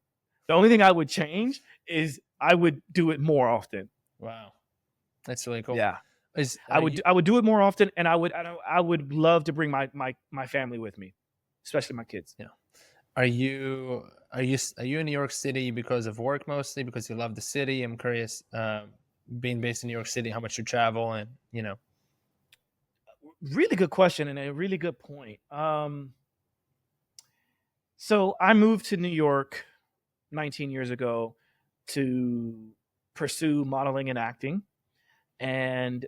The only thing I would change is I would do it more often. Wow, that's really cool. Yeah, I would do it more often, and I would love to bring my family with me, especially my kids. Yeah. Are you in New York City because of work mostly? Because you love the city? I'm curious. Being based in New York City, how much you travel, and you know. Really good question and a really good point. So I moved to New York 19 years ago to pursue modeling and acting. And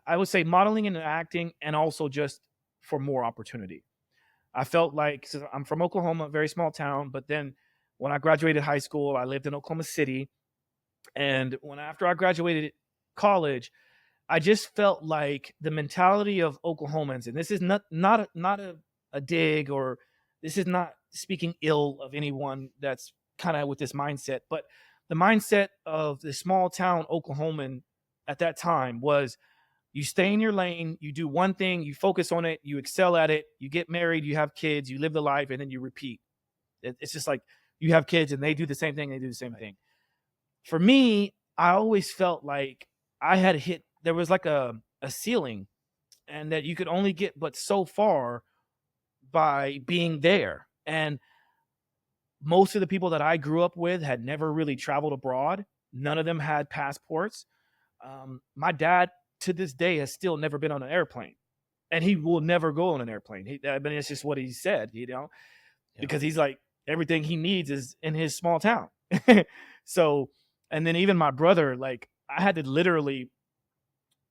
I would say modeling and acting, and also just for more opportunity. I felt like, so I'm from Oklahoma, a very small town, but then when I graduated high school, I lived in Oklahoma City. And after I graduated college, I just felt like the mentality of Oklahomans, and this is not a dig, or this is not speaking ill of anyone that's kind of with this mindset, but the mindset of the small town Oklahoman at that time was you stay in your lane, you do one thing, you focus on it, you excel at it, you get married, you have kids, you live the life, and then you repeat. It's just like you have kids and they do the same thing, they do the same thing. For me, I always felt like I had hit, there was like a ceiling, and that you could only get but so far by being there. And most of the people that I grew up with had never really traveled abroad. None of them had passports. My dad, to this day, has still never been on an airplane, and he will never go on an airplane. I mean, it's just what he said, you know, because he's like, everything he needs is in his small town. So, and then even my brother, like, I had to literally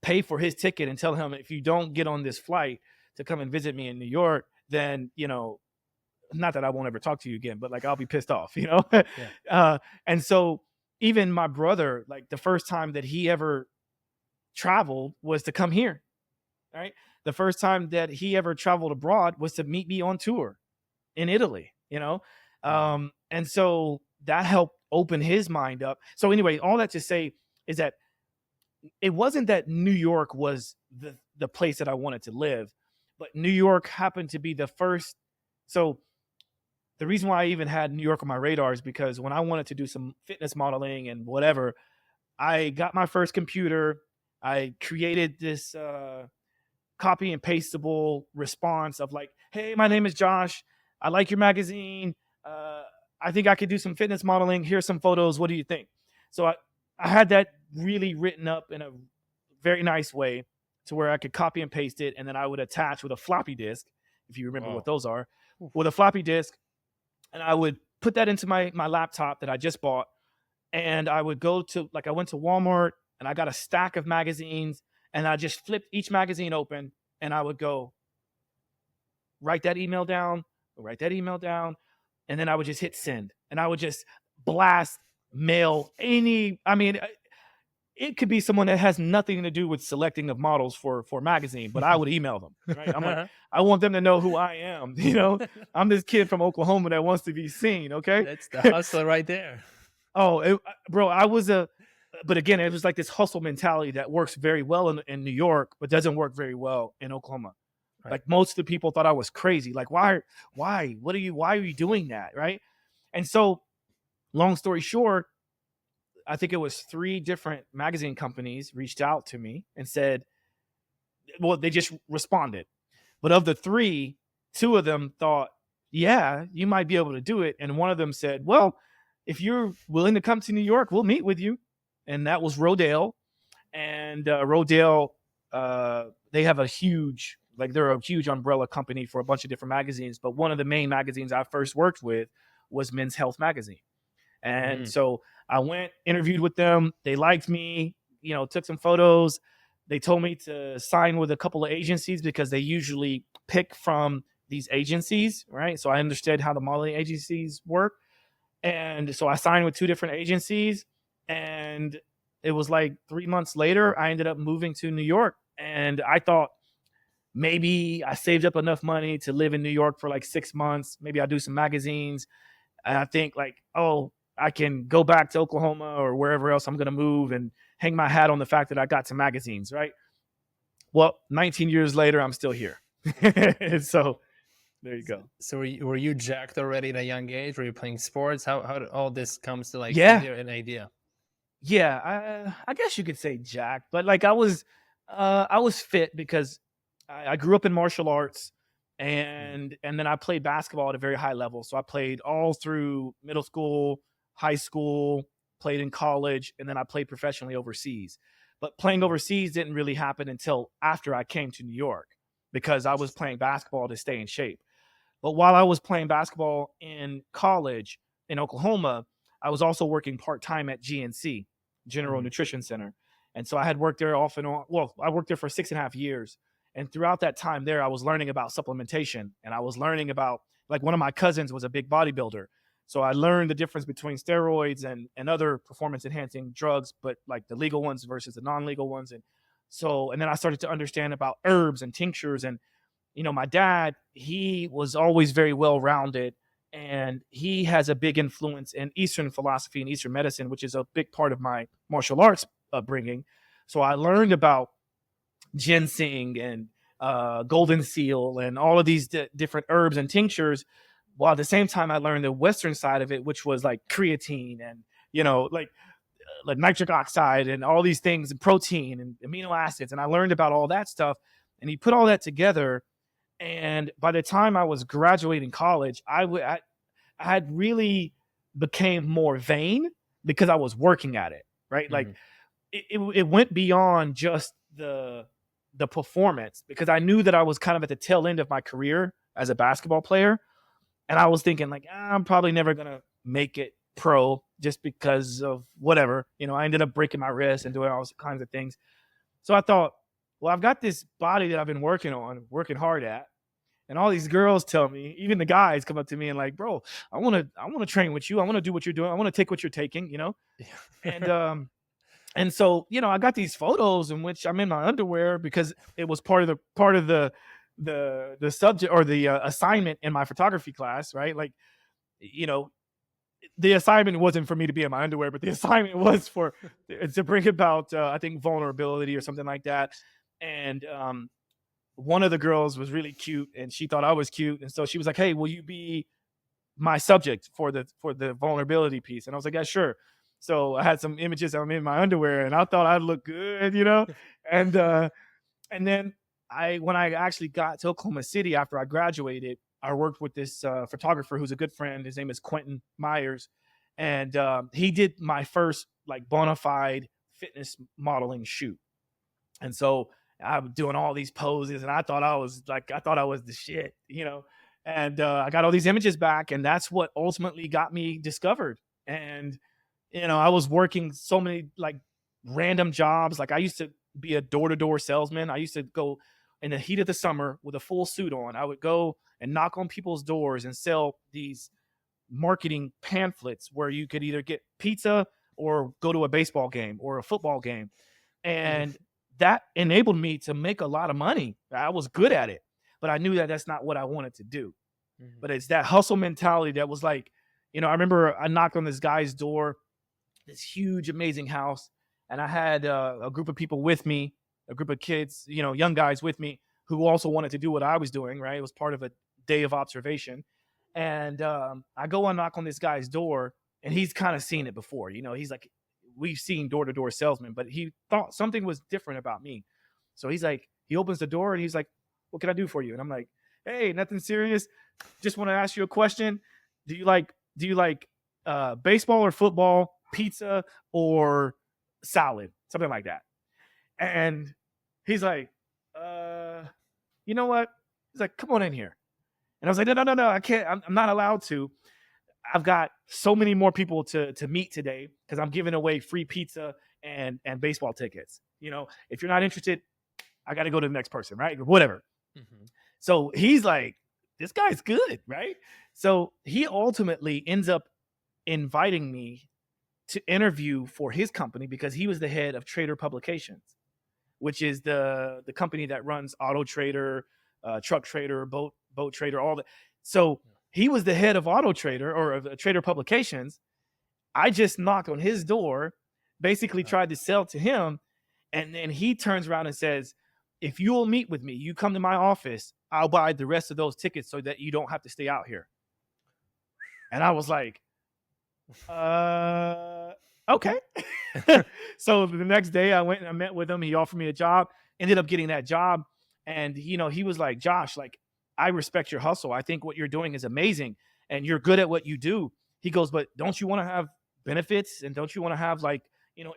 pay for his ticket and tell him, if you don't get on this flight to come and visit me in New York, then, you know, not that I won't ever talk to you again, but like, I'll be pissed off, you know? And so even my brother, like, the first time that he ever traveled was to come here, right? The first time that he ever traveled abroad was to meet me on tour in Italy, you know? And so that helped open his mind up. So anyway, all that to say is that it wasn't that New York was the place that I wanted to live, but New York happened to be the first. So the reason why I even had New York on my radar is because when I wanted to do some fitness modeling and whatever, I got my first computer. I created this copy and pastable response of like, hey, my name is Josh. I like your magazine. Uh, I think I could do some fitness modeling. Here's some photos. What do you think? So I had that really written up in a very nice way to where I could copy and paste it. And then I would attach with a floppy disk, if you remember what those are, with a floppy disk. And I would put that into my laptop that I just bought. And I would go to, like, I went to Walmart and I got a stack of magazines, and I just flipped each magazine open, and I would go write that email down, and then I would just hit send, and I would just blast mail it could be someone that has nothing to do with selecting of models for a magazine, but I would email them, right? I'm like, I want them to know who I am. I'm this kid from Oklahoma that wants to be seen. Okay. That's the hustler right there. Bro, but again, it was like this hustle mentality that works very well in New York, but doesn't work very well in Oklahoma. Right. Like, most of the people thought I was crazy. Like, why are you doing that? Right. And so, long story short, I think it was 3 different magazine companies reached out to me and said, well, they just responded. But of the 3, 2 of them thought, yeah, you might be able to do it. And one of them said, well, if you're willing to come to New York, we'll meet with you. And that was Rodale. And Rodale, they have they're a huge umbrella company for a bunch of different magazines. But one of the main magazines I first worked with was Men's Health Magazine. And so I went, interviewed with them. They liked me, took some photos. They told me to sign with a couple of agencies because they usually pick from these agencies, right? So I understood how the modeling agencies work. And so I signed with 2 different agencies, and it was like 3 months later, I ended up moving to New York. And I thought maybe I saved up enough money to live in New York for like 6 months. Maybe I'll do some magazines. And I think like, I can go back to Oklahoma or wherever else I'm going to move and hang my hat on the fact that I got some magazines, right? Well, 19 years later, I'm still here. So there you go. So were you jacked already at a young age? Were you playing sports? How did all this comes to like an idea? Yeah, I guess you could say jacked, but like I was fit because I grew up in martial arts, and then I played basketball at a very high level. So I played all through middle school, high school, played in college, and then I played professionally overseas. But playing overseas didn't really happen until after I came to New York, because I was playing basketball to stay in shape. But while I was playing basketball in college in Oklahoma, I was also working part-time at GNC, General Nutrition Center. And so I had worked there off and on. Well, I worked there for 6.5 years. And throughout that time there, I was learning about supplementation, and I was learning about, like, one of my cousins was a big bodybuilder. So I learned the difference between steroids and other performance enhancing drugs, but like the legal ones versus the non-legal ones. And then I started to understand about herbs and tinctures. And, my dad, he was always very well-rounded, and he has a big influence in Eastern philosophy and Eastern medicine, which is a big part of my martial arts upbringing. So I learned about ginseng and golden seal and all of these different herbs and tinctures, while at the same time I learned the Western side of it, which was like creatine and like nitric oxide and all these things, and protein and amino acids. And I learned about all that stuff, and he put all that together. And by the time I was graduating college, I had really became more vain because I was working at it, right? Like it went beyond just the performance, because I knew that I was kind of at the tail end of my career as a basketball player. And I was thinking like, I'm probably never going to make it pro just because of whatever, I ended up breaking my wrist and doing all kinds of things. So I thought, well, I've got this body that I've been working hard at. And all these girls tell me, even the guys come up to me and like, bro, I want to train with you. I want to do what you're doing. I want to take what you're taking, Yeah. And so, I got these photos in which I'm in my underwear, because it was part of the subject or the assignment in my photography class, right? Like, the assignment wasn't for me to be in my underwear, but the assignment was to bring about, I think, vulnerability or something like that. And one of the girls was really cute, and she thought I was cute. And so she was like, hey, will you be my subject for the vulnerability piece. And I was like, yeah, sure. So I had some images. I'm in my underwear, and I thought I'd look good, and then when I actually got to Oklahoma City after I graduated, I worked with this photographer who's a good friend. His name is Quentin Myers, and he did my first like bona fide fitness modeling shoot. And so I'm doing all these poses, and I thought I was the shit, And I got all these images back, and that's what ultimately got me discovered. And I was working so many like random jobs. Like I used to be a door-to-door salesman. I used to go in the heat of the summer with a full suit on. I would go and knock on people's doors and sell these marketing pamphlets where you could either get pizza or go to a baseball game or a football game. And that enabled me to make a lot of money. I was good at it, but I knew that that's not what I wanted to do. But it's that hustle mentality that was like, I remember I knocked on this guy's door, this huge, amazing house. And I had a group of people with me, a group of kids, young guys with me who also wanted to do what I was doing, right? It was part of a day of observation. And I go and knock on this guy's door, and he's kind of seen it before. He's like, we've seen door-to-door salesmen, but he thought something was different about me. So he's like, he opens the door and he's like, what can I do for you? And I'm like, hey, nothing serious. Just want to ask you a question. Do you like baseball or football, pizza or salad? Something like that. And he's like, you know what? He's like, come on in here. And I was like, no, I can't. I'm not allowed to. I've got so many more people to meet today because I'm giving away free pizza and baseball tickets. If you're not interested, I got to go to the next person, right? Or whatever. Mm-hmm. So he's like, this guy's good, right? So he ultimately ends up inviting me to interview for his company because he was the head of Trader Publications, which is the company that runs Auto Trader, Truck Trader, Boat Trader, all that. So he was the head of Auto Trader or of Trader Publications. I just knocked on his door, basically tried to sell to him. And then he turns around and says, if you'll meet with me, you come to my office, I'll buy the rest of those tickets so that you don't have to stay out here. And I was like, okay. So the next day I went and I met with him. He offered me a job, ended up getting that job. And, he was like, Josh, like, I respect your hustle. I think what you're doing is amazing and you're good at what you do. He goes, but don't you want to have benefits? And don't you want to have like,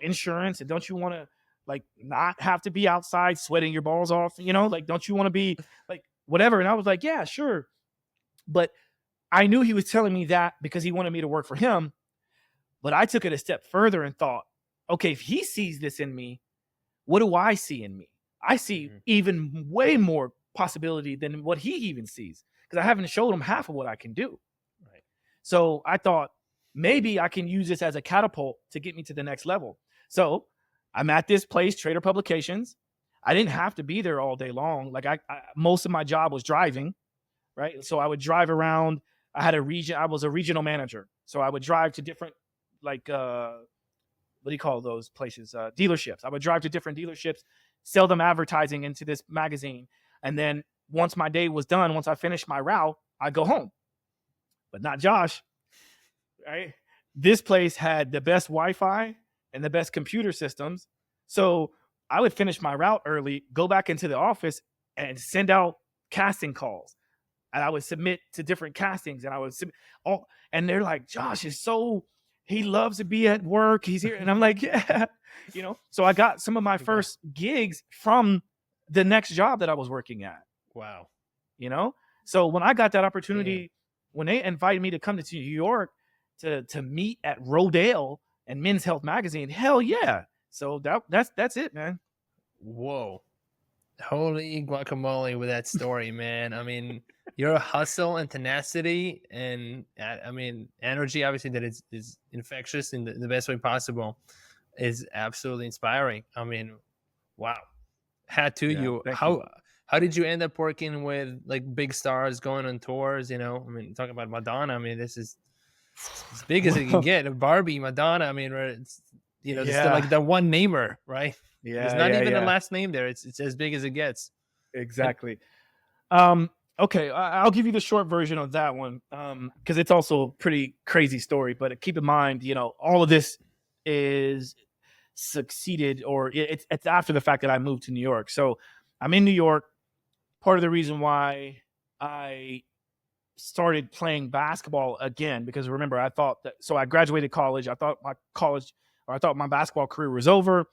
insurance? And don't you want to like not have to be outside sweating your balls off? Like, don't you want to be like whatever? And I was like, yeah, sure. But I knew he was telling me that because he wanted me to work for him. But I took it a step further and thought, okay, if he sees this in me, what do I see in me? I see even way more possibility than what he even sees because I haven't showed him half of what I can do. Right. So I thought maybe I can use this as a catapult to get me to the next level. So I'm at this place, Trader Publications. I didn't have to be there all day long. Like I most of my job was driving, right? So I would drive around. I was a regional manager. So I would drive to different like what do you call those places? Dealerships. I would drive to different dealerships, sell them advertising into this magazine. And then once my day was done, once I finished my route, I'd go home. But not Josh, right? This place had the best Wi-Fi and the best computer systems. So I would finish my route early, go back into the office and send out casting calls. And I would submit to different castings and I would submit all, and they're like, Josh is he loves to be at work. He's here. And I'm like, yeah, so I got some of my first gigs from the next job that I was working at. Wow. So when I got that opportunity, when they invited me to come to New York to meet at Rodale and Men's Health Magazine, hell yeah. So that's it, man. Whoa. Holy guacamole with that story, man. I mean, your hustle and tenacity and energy, obviously, that is infectious in the best way possible is absolutely inspiring. I mean, wow. Hat to you. How did you end up working with like big stars going on tours? Talking about Madonna. I mean, this is as big as it can get. Barbie, Madonna. I mean, it's it's like the one namer, right? Yeah, there's not even a last name there. It's as big as it gets. Exactly. Okay, I'll give you the short version of that one, because it's also a pretty crazy story. But keep in mind, all of this is succeeded, or it's after the fact that I moved to New York. So I'm in New York. Part of the reason why I started playing basketball again, because remember, I thought that, so I graduated college. I thought my basketball career was over,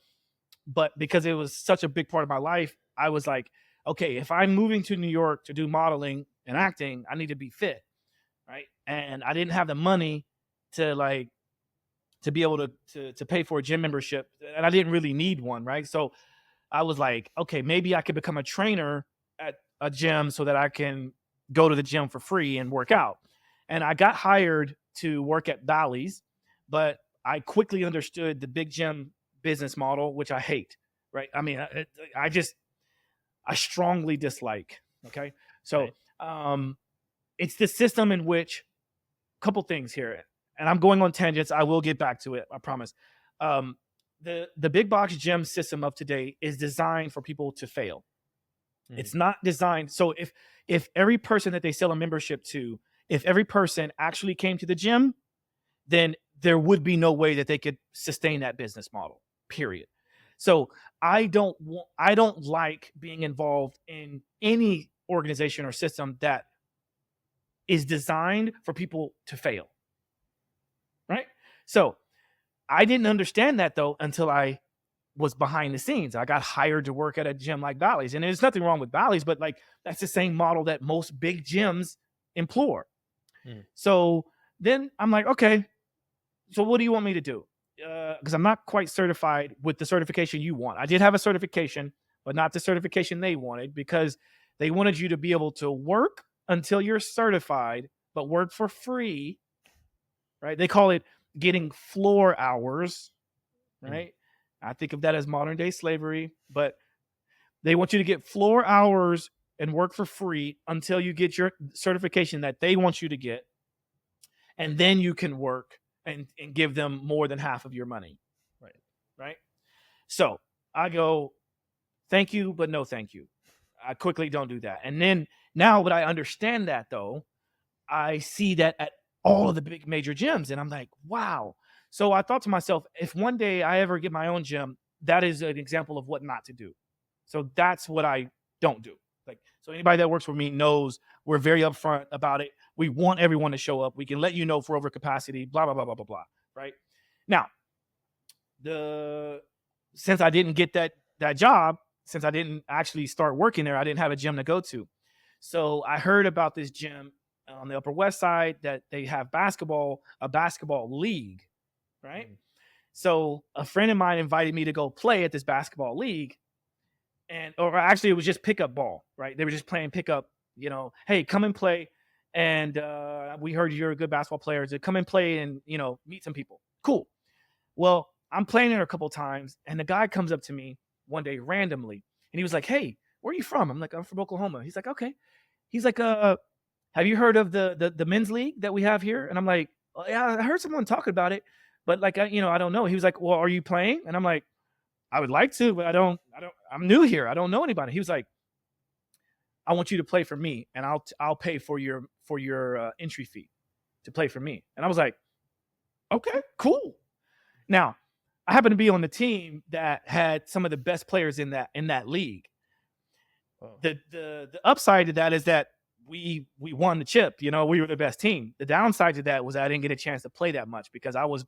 but because it was such a big part of my life, I was like, okay, if I'm moving to New York to do modeling and acting, I need to be fit, right? And I didn't have the money to be able to pay for a gym membership, and I didn't really need one, right? So I was like, okay, maybe I could become a trainer at a gym so that I can go to the gym for free and work out. And I got hired to work at Bally's, but I quickly understood the big gym business model, which I hate, right? I mean, I strongly dislike. Okay. So, it's the system in which, couple things here, and I'm going on tangents. I will get back to it. I promise. The big box gym system of today is designed for people to fail. It's not designed. So if every person that they sell a membership to, if every person actually came to the gym, then there would be no way that they could sustain that business model, period. So I don't like being involved in any organization or system that is designed for people to fail, right? So I didn't understand that, though, until I was behind the scenes. I got hired to work at a gym like Bally's, and there's nothing wrong with Bally's, but like that's the same model that most big gyms employ. So then I'm like, okay, so what do you want me to do? Because I'm not quite certified with the certification you want. I did have a certification, but not the certification they wanted, because they wanted you to be able to work until you're certified, but work for free, right? They call it getting floor hours, right? I think of that as modern day slavery, but they want you to get floor hours and work for free until you get your certification that they want you to get. And then you can work and give them more than half of your money. Right. So I go, thank you, but no thank you. I quickly don't do that. And then now when I understand that, though, I see that at all of the big major gyms, and I'm like, wow. So I thought to myself, if one day I ever get my own gym, that is an example of what not to do. So that's what I don't do. Like, so anybody that works for me knows we're very upfront about it. We want everyone to show up. We can let you know if we're over capacity, blah, blah, blah, blah, blah, blah. Right. Now, since I didn't get that job, since I didn't actually start working there, I didn't have a gym to go to. So I heard about this gym on the Upper West Side that they have a basketball league, right? So a friend of mine invited me to go play at this basketball league, or actually it was just pickup ball, right? They were just playing pickup, hey, come and play. And we heard you're a good basketball player, so come and play and, meet some people. Cool. Well, I'm playing there a couple times, and the guy comes up to me one day randomly, and he was like, hey, where are you from? I'm like, I'm from Oklahoma. He's like, okay. He's like, have you heard of the men's league that we have here? And I'm like, well, yeah, I heard someone talking about it, but like, I don't know. He was like, well, are you playing? And I'm like, I would like to, but I'm new here. I don't know anybody. He was like, I want you to play for me, and I'll pay for your entry fee to play for me. And I was like, okay, cool. Now, I happen to be on the team that had some of the best players in that league. Wow. The upside to that is that we won the chip. We were the best team. The downside to that was I didn't get a chance to play that much because I was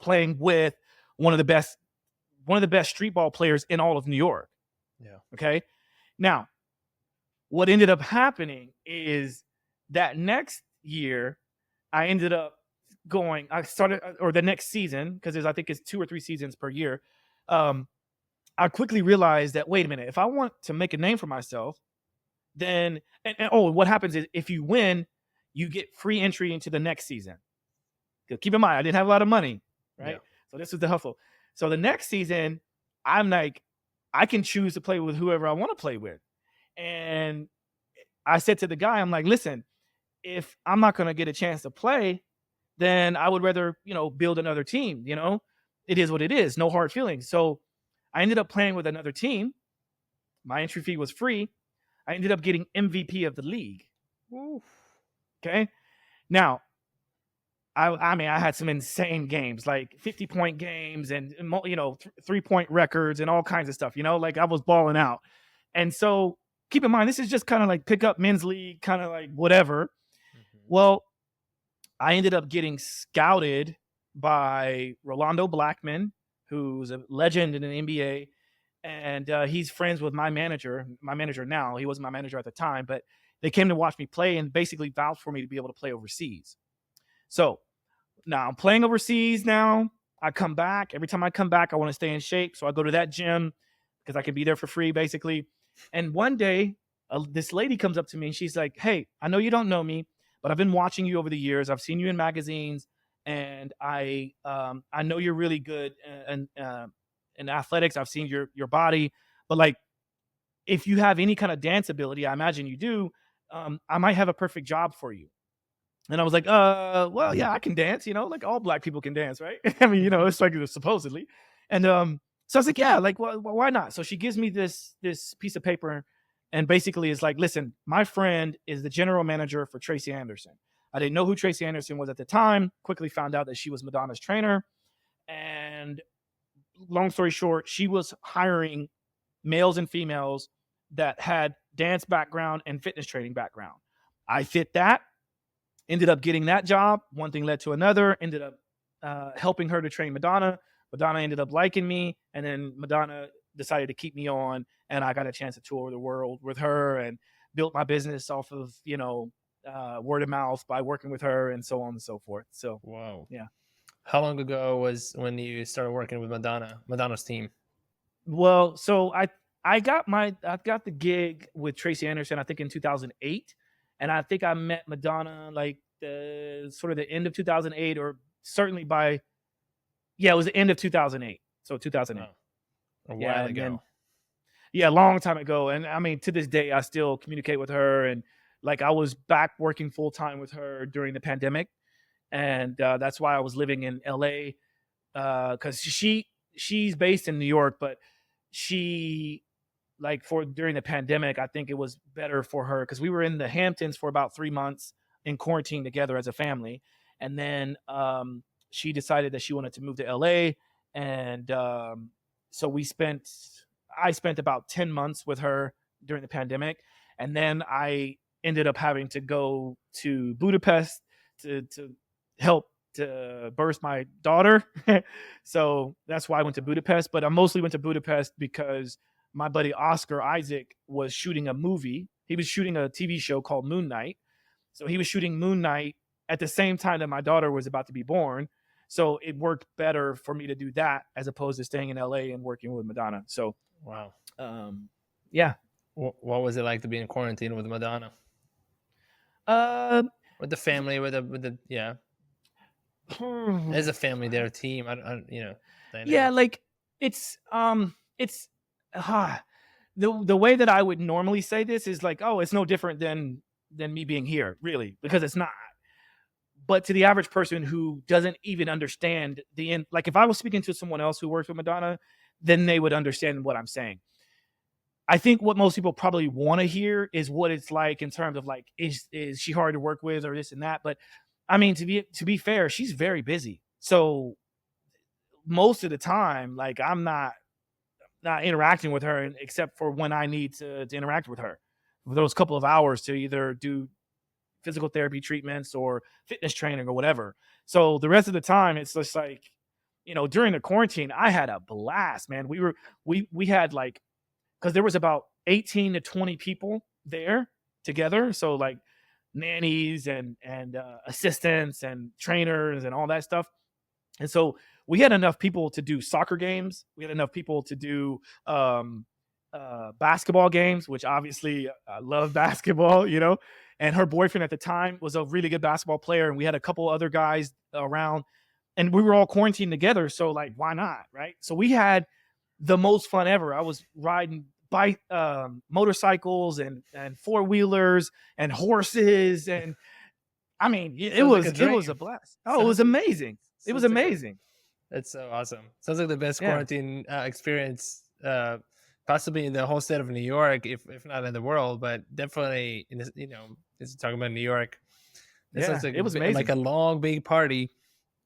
playing with one of the best street ball players in all of New York. Yeah. Okay. Now, what ended up happening is that next year, I ended up the next season, because I think it's 2 or 3 seasons per year. I quickly realized that, wait a minute, if I want to make a name for myself, then, what happens is if you win, you get free entry into the next season. Keep in mind, I didn't have a lot of money, right? Yeah. So this was the hustle. So the next season, I'm like, I can choose to play with whoever I want to play with. And I said to the guy, I'm like, listen, if I'm not going to get a chance to play, then I would rather, build another team. It is what it is. No hard feelings. So I ended up playing with another team. My entry fee was free. I ended up getting MVP of the league. Oof. Okay. Now, I mean, I had some insane games, like 50-point games and, 3-point records and all kinds of stuff, like I was balling out. And so keep in mind, this is just kind of like pick up men's league, kind of like whatever. Mm-hmm. Well, I ended up getting scouted by Rolando Blackman, who's a legend in the NBA. And he's friends with my manager now. He wasn't my manager at the time, but they came to watch me play and basically vouched for me to be able to play overseas. So now I'm playing overseas now. I come back. Every time I come back, I want to stay in shape. So I go to that gym because I can be there for free, basically. And one day, this lady comes up to me and she's like, "Hey, I know you don't know me, but I've been watching you over the years. I've seen you in magazines, and I know you're really good in athletics. I've seen your body, but like, if you have any kind of dance ability, I imagine you do, I might have a perfect job for you." And I was like, well, yeah, I can dance, like all black people can dance, right? I mean, it's like supposedly. And so I was like, yeah, like, why not? So she gives me this piece of paper and basically is like, listen, my friend is the general manager for Tracy Anderson. I didn't know who Tracy Anderson was at the time, quickly found out that she was Madonna's trainer. And long story short, she was hiring males and females that had dance background and fitness training background. I fit that. Ended up getting that job. One thing led to another. Ended up helping her to train Madonna. Madonna ended up liking me. And then Madonna decided to keep me on. And I got a chance to tour the world with her and built my business off of, word of mouth by working with her and so on and so forth. So, wow. Yeah. How long ago was when you started working with Madonna's team? Well, so I got the gig with Tracy Anderson, I think in 2008. And I think I met Madonna like sort of the end of 2008, or certainly it was the end of 2008. So 2008. Oh, a while ago. A long time ago. And I mean, to this day, I still communicate with her. And like, I was back working full time with her during the pandemic. And that's why I was living in LA, because she's based in New York, but she, like, during the pandemic, I think it was better for her because we were in the Hamptons for about 3 months in quarantine together as a family. And then she decided that she wanted to move to LA. And so I spent about 10 months with her during the pandemic. And then I ended up having to go to Budapest to help to birth my daughter. So that's why I went to Budapest. But I mostly went to Budapest because my buddy Oscar Isaac was shooting a movie. He was shooting a TV show called Moon Knight. So he was shooting Moon Knight at the same time that my daughter was about to be born. So it worked better for me to do that as opposed to staying in LA and working with Madonna. So, wow. Yeah. What was it like to be in quarantine with Madonna? With the family, with the yeah. As a family, their team, Yeah, like it's the way that I would normally say this is like, oh, it's no different than me being here, really, because it's not. But to the average person who doesn't even understand like if I was speaking to someone else who works with Madonna, then they would understand what I'm saying. I think what most people probably want to hear is what it's like in terms of like, is she hard to work with or this and that. But I mean, to be fair, she's very busy. So most of the time, like, I'm not interacting with her except for when I need to interact with her for those couple of hours to either do physical therapy treatments or fitness training or whatever. So the rest of the time, it's just like, during the quarantine, I had a blast, man. We had like, because there was about 18 to 20 people there together. So like nannies and assistants and trainers and all that stuff. And so we had enough people to do soccer games. We had enough people to do basketball games, which obviously I love basketball, and her boyfriend at the time was a really good basketball player. And we had a couple other guys around and we were all quarantined together. So like, why not? Right. So we had the most fun ever. I was riding motorcycles and four-wheelers and horses. And I mean, it was a blast. Oh, it was amazing. It was amazing. That's so awesome. Sounds like the best quarantine experience possibly in the whole state of New York, if not in the world, but definitely in this, this is talking about New York. That sounds Yeah, like it was amazing. like a long, big party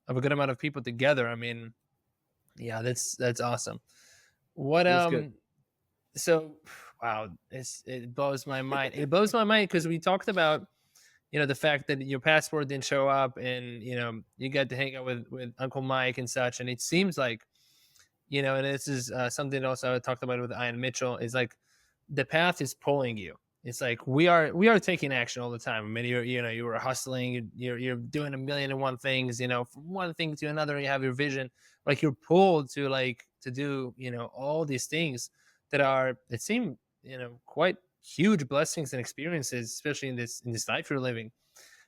of a good amount of people together. I mean, yeah, that's awesome. What It was good. so wow, it blows my mind. It blows my mind because we talked about the fact that your passport didn't show up, and you got to hang out with Uncle Mike and such, and it seems like and this is something else I talked about with Ian Mitchell, is like the path is pulling you. It's like we are taking action all the time. I mean, you were hustling, you're doing a million and one things, from one thing to another. You have your vision, like you're pulled to do all these things that seem quite huge blessings and experiences, especially in this life you're living.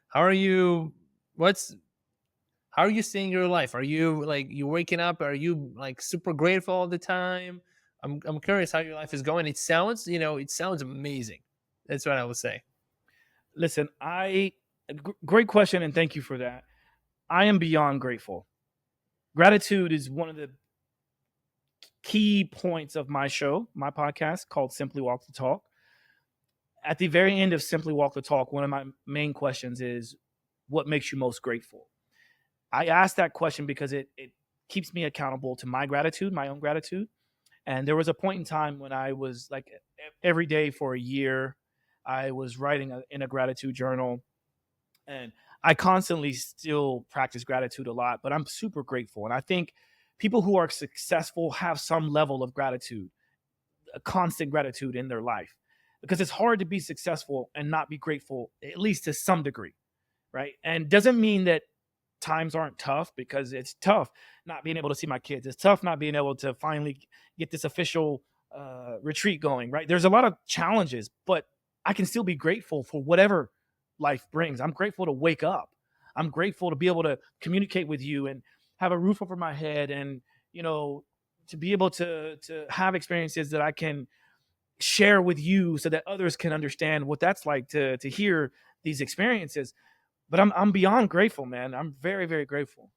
How are you? What's how are you seeing your life? Are you like you waking up? Are you like super grateful all the time? I'm curious how your life is going. It sounds amazing. That's what I would say. Listen, great question, and thank you for that. I am beyond grateful. Gratitude is one of the key points of my show, my podcast called Simply Walk the Talk. At the very end of Simply Walk the Talk, one of my main questions is, what makes you most grateful? I ask that question because it keeps me accountable to my gratitude, my own gratitude. And there was a point in time when I was like every day for a year, I was writing in a gratitude journal. And I constantly still practice gratitude a lot, but I'm super grateful. And I think people who are successful have some level of gratitude, a constant gratitude in their life, because it's hard to be successful and not be grateful, at least to some degree, right? And doesn't mean that times aren't tough, because it's tough not being able to see my kids. It's tough not being able to finally get this official retreat going, right? There's a lot of challenges, but I can still be grateful for whatever life brings. I'm grateful to wake up. I'm grateful to be able to communicate with you and have a roof over my head, and to be able to have experiences that I can share with you so that others can understand what that's like to hear these experiences. But I'm beyond grateful, man. I'm very, very grateful.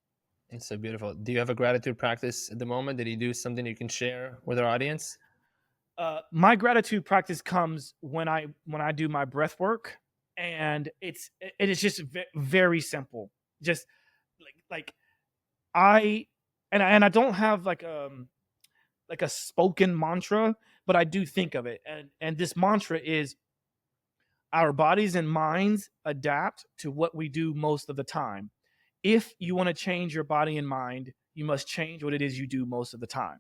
It's so beautiful. Do you have a gratitude practice at the moment? Did you do something you can share with our audience? My gratitude practice comes when I do my breath work, and it is just very simple. Just like I and I don't have like a spoken mantra, but I do think of it, and this mantra is: our bodies and minds adapt to what we do most of the time. If you want to change your body and mind, you must change what it is you do most of the time.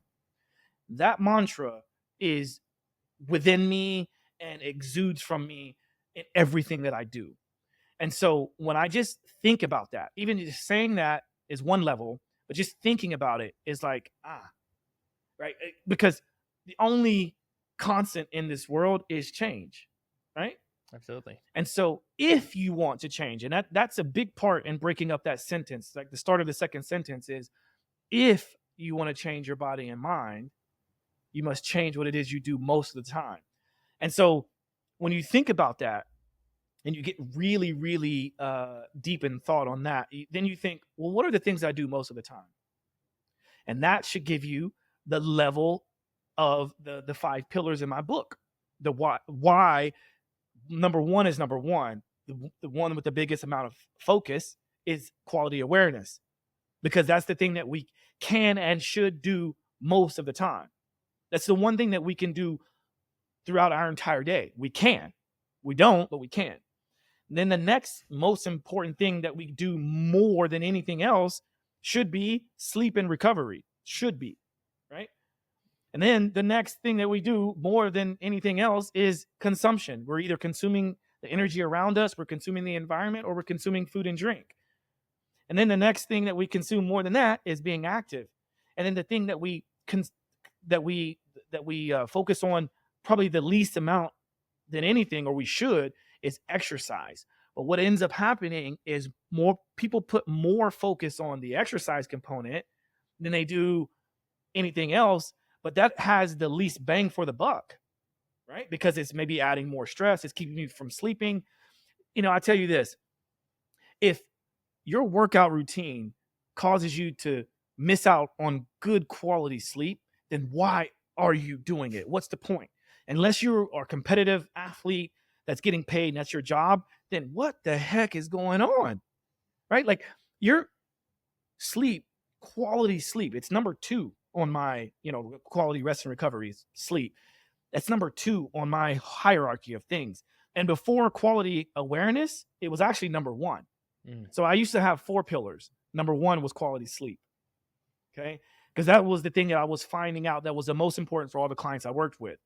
That mantra is within me and exudes from me in everything that I do. And so when I just think about that, even just saying that is one level, but just thinking about it is like, right? Because the only constant in this world is change, right? Absolutely. And so if you want to change, and that's a big part in breaking up that sentence, like the start of the second sentence is, if you want to change your body and mind, you must change what it is you do most of the time. And so when you think about that and you get really, really deep in thought on that, then you think, well, what are the things I do most of the time? And that should give you the level of the five pillars in my book. The why number one is number one. The one with the biggest amount of focus is quality awareness, because that's the thing that we can and should do most of the time. That's the one thing that we can do throughout our entire day. We can. We don't, but we can. Then the next most important thing that we do more than anything else should be sleep and recovery. Should be, right? And then the next thing that we do more than anything else is consumption. We're either consuming the energy around us, we're consuming the environment, or we're consuming food and drink. And then the next thing that we consume more than that is being active. And then the thing that we focus on probably the least amount than anything, or we should, is exercise. But what ends up happening is more people put more focus on the exercise component than they do anything else, but that has the least bang for the buck, right? Because it's maybe adding more stress, it's keeping you from sleeping. I tell you this: if your workout routine causes you to miss out on good quality sleep, then why are you doing it? What's the point? Unless you are a competitive athlete that's getting paid and that's your job, then what the heck is going on? Right? Like your sleep, quality sleep, it's number 2 on my, quality rest and recovery sleep. That's number 2 on my hierarchy of things. And before quality awareness, it was actually number 1. So I used to have 4 pillars. Number 1 was quality sleep. Okay. Because that was the thing that I was finding out that was the most important for all the clients I worked with,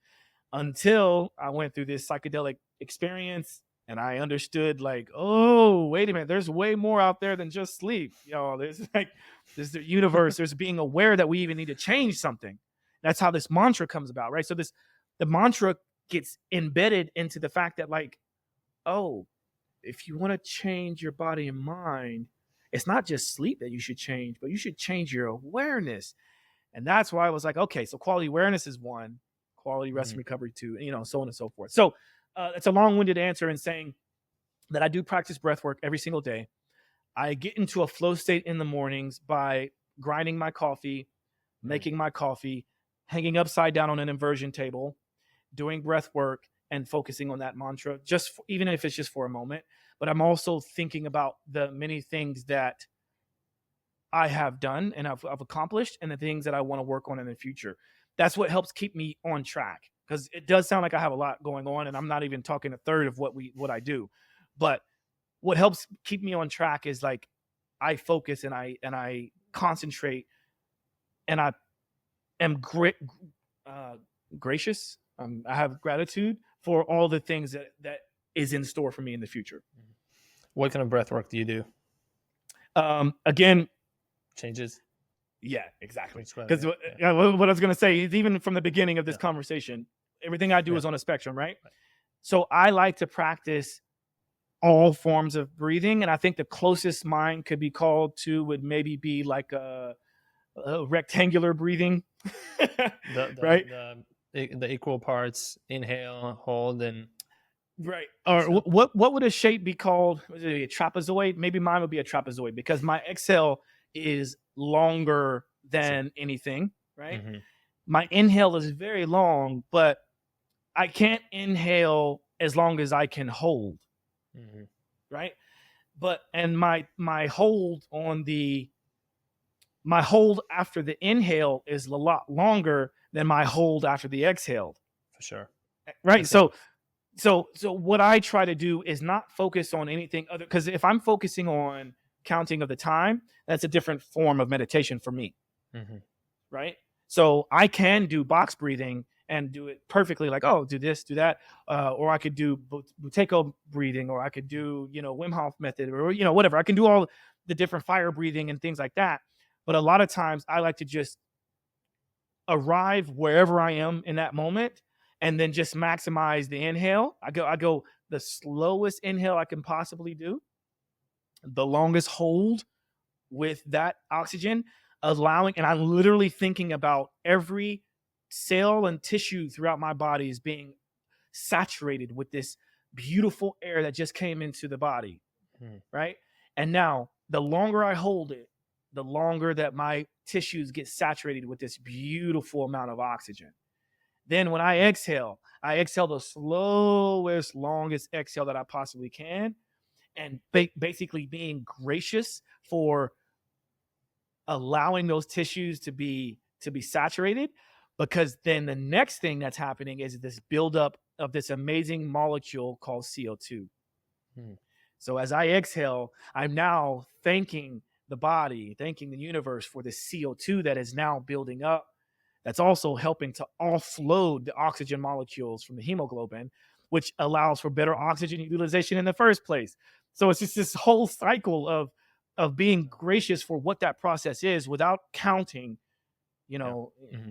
until I went through this psychedelic experience and I understood, like, oh, wait a minute, there's way more out there than just sleep. There's the universe. There's being aware that we even need to change something. That's how this mantra comes about, right? So the mantra gets embedded into the fact that, like, oh, if you want to change your body and mind, it's not just sleep that you should change, but you should change your awareness. And that's why I was like, okay, so quality awareness is 1, quality rest and recovery 2, so on and so forth. So it's a long-winded answer in saying that I do practice breath work every single day. I get into a flow state in the mornings by grinding my coffee, making my coffee, hanging upside down on an inversion table, doing breath work, and focusing on that mantra, even if it's just for a moment. But I'm also thinking about the many things that I have done and I've accomplished, and the things that I want to work on in the future. That's what helps keep me on track, because it does sound like I have a lot going on, and I'm not even talking a third of what I do. But what helps keep me on track is, like, I focus and I concentrate, and I am gracious. I have gratitude for all the things that is in store for me in the future. What kind of breath work do you do? Again, changes. Yeah, exactly. Because what I was going to say is, even from the beginning of this conversation, everything I do is on a spectrum, right? So I like to practice all forms of breathing. And I think the closest mine could be called to would maybe be like a rectangular breathing, right? The equal parts, inhale, hold, and right. Or what would a shape be called? Was it a trapezoid? Maybe mine would be a trapezoid, because my exhale is longer than anything, right? My inhale is very long, but I can't inhale as long as I can hold, right? But and my hold after the inhale is a lot longer than my hold after the exhale. For sure. Right. So what I try to do is not focus on anything other, because if I'm focusing on counting of the time, that's a different form of meditation for me. Right. So I can do box breathing and do it perfectly, like, oh, do this, do that. Or I could do Buteyko breathing, or I could do, Wim Hof method, or, whatever. I can do all the different fire breathing and things like that. But a lot of times I like to just arrive wherever I am in that moment, and then just maximize the inhale. I go the slowest inhale I can possibly do, the longest hold with that oxygen, and I'm literally thinking about every cell and tissue throughout my body is being saturated with this beautiful air that just came into the body, right? And now the longer I hold it, the longer that my tissues get saturated with this beautiful amount of oxygen. Then when I exhale the slowest, longest exhale that I possibly can, and basically being gracious for allowing those tissues to be saturated, because then the next thing that's happening is this buildup of this amazing molecule called CO2. So as I exhale, I'm now thanking the body, thanking the universe for the CO2 that is now building up. That's also helping to offload the oxygen molecules from the hemoglobin, which allows for better oxygen utilization in the first place. So it's just this whole cycle of being gracious for what that process is without counting,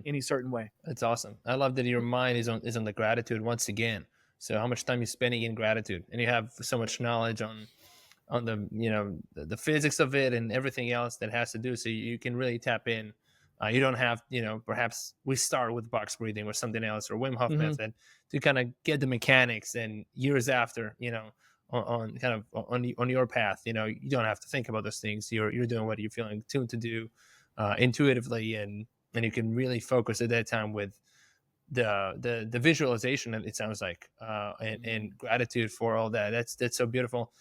any certain way. That's awesome. I love that your mind is on the gratitude once again. So how much time you're spending in gratitude, and you have so much knowledge on the the physics of it and everything else that has to do, so you can really tap in. You don't have, perhaps we start with box breathing or something else, or Wim Hof method, to kind of get the mechanics, and years after, on your path, you don't have to think about those things. You're doing what you're feeling tuned to do intuitively, and you can really focus at that time with the visualization, it sounds like, and gratitude for all that. That's so beautiful.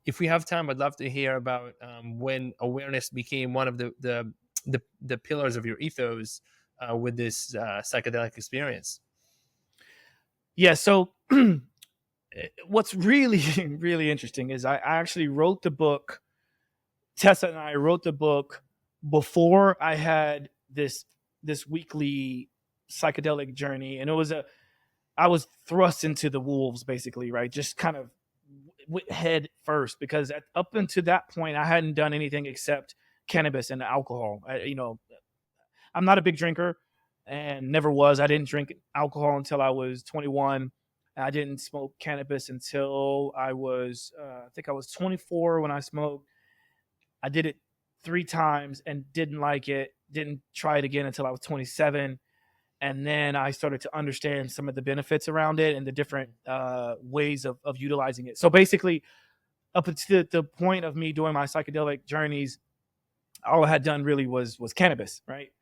If we have time, I'd love to hear about when awareness became one of the pillars of your ethos with this psychedelic experience. Yeah. So what's really, really interesting is I actually wrote the book. Tessa and I wrote the book before I had this weekly psychedelic journey, and I was thrust into the wolves basically, right? Just kind of head first, because up until that point, I hadn't done anything except cannabis and alcohol. I'm not a big drinker and never was. I didn't drink alcohol until I was 21. I didn't smoke cannabis until I think I was 24 when I smoked. I did it 3 times and didn't like it. Didn't try it again until I was 27. And then I started to understand some of the benefits around it and the different ways of utilizing it. So basically, up to the point of me doing my psychedelic journeys, all I had done really was cannabis, right?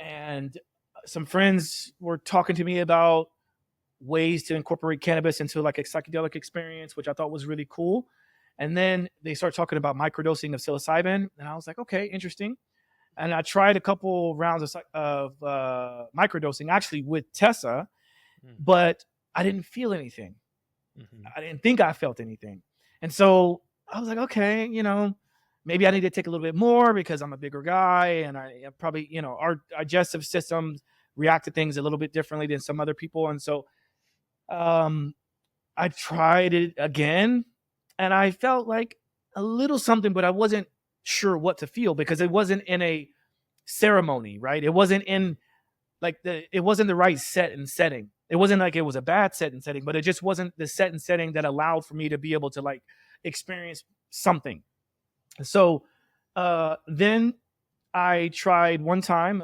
And some friends were talking to me about ways to incorporate cannabis into like a psychedelic experience, which I thought was really cool. And then they started talking about microdosing of psilocybin, and I was like, okay, interesting. And I tried a couple rounds of microdosing actually with Tessa, but I didn't feel anything. I didn't think I felt anything. And so I was like, okay, maybe I need to take a little bit more because I'm a bigger guy, and I probably, our digestive systems react to things a little bit differently than some other people. And so I tried it again, and I felt like a little something, but I wasn't sure what to feel because it wasn't in a ceremony, right? It wasn't in it wasn't the right set and setting. It wasn't like it was a bad set and setting, but it just wasn't the set and setting that allowed for me to be able to like experience something. So then I tried one time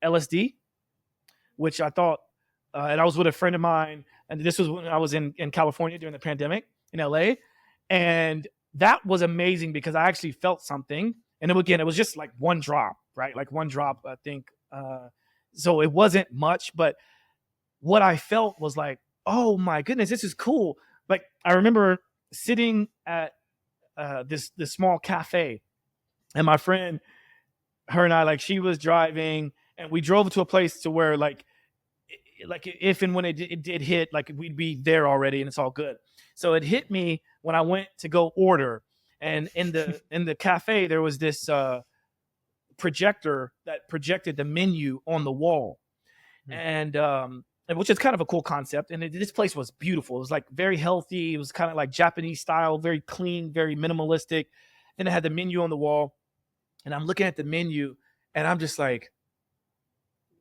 LSD, which I thought, and I was with a friend of mine, and this was when I was in California during the pandemic in LA, and that was amazing because I actually felt something. And again, it was just like one drop, right? Like one drop, I think. So it wasn't much, but what I felt was like, oh my goodness, this is cool. Like I remember sitting at this small cafe, and my friend, her and I, like she was driving, and we drove to a place to where like if and when it did hit, like we'd be there already, and it's all good. So it hit me when I went to go order, and in the cafe there was this projector that projected the menu on the wall, and which is kind of a cool concept. And this place was beautiful. It was like very healthy. It was kind of like Japanese style, very clean, very minimalistic. And it had the menu on the wall, and I'm looking at the menu, and I'm just like,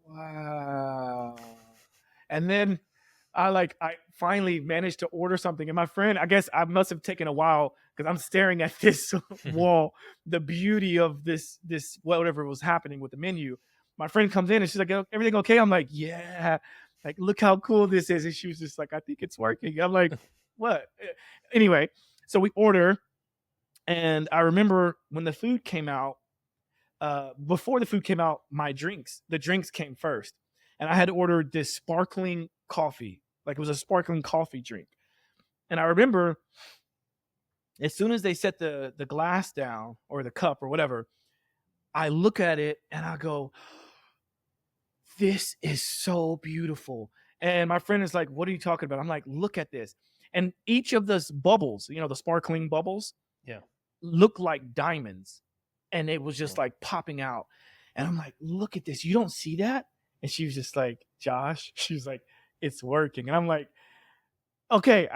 wow. And then I finally managed to order something, and my friend, I guess I must have taken a while because I'm staring at this wall, the beauty of this whatever was happening with the menu. My friend comes in and she's like, everything okay? I'm like, yeah, like look how cool this is. And she was just like, I think it's working. I'm like, what? Anyway, so we order, and I remember when the food came out, before the food came out, the drinks came first. And I had ordered this sparkling coffee. Like it was a sparkling coffee drink. And I remember as soon as they set the glass down or the cup or whatever, I look at it and I go, this is so beautiful. And my friend is like, what are you talking about? I'm like, look at this. And each of those bubbles, the sparkling bubbles, Yeah. look like diamonds. And it was just like popping out. And I'm like, look at this. You don't see that? And she was just like, Josh, she's like, it's working. And I'm like, okay,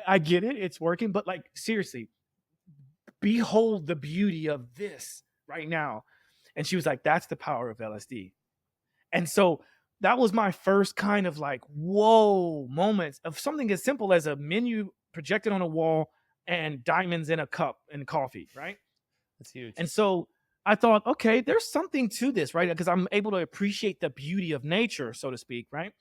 I get it. It's working. But like, seriously, behold the beauty of this right now. And she was like, that's the power of LSD. And so that was my first kind of like, whoa moments of something as simple as a menu projected on a wall and diamonds in a cup and coffee, right? That's huge. And so I thought, okay, there's something to this, right? Because I'm able to appreciate the beauty of nature, so to speak, right?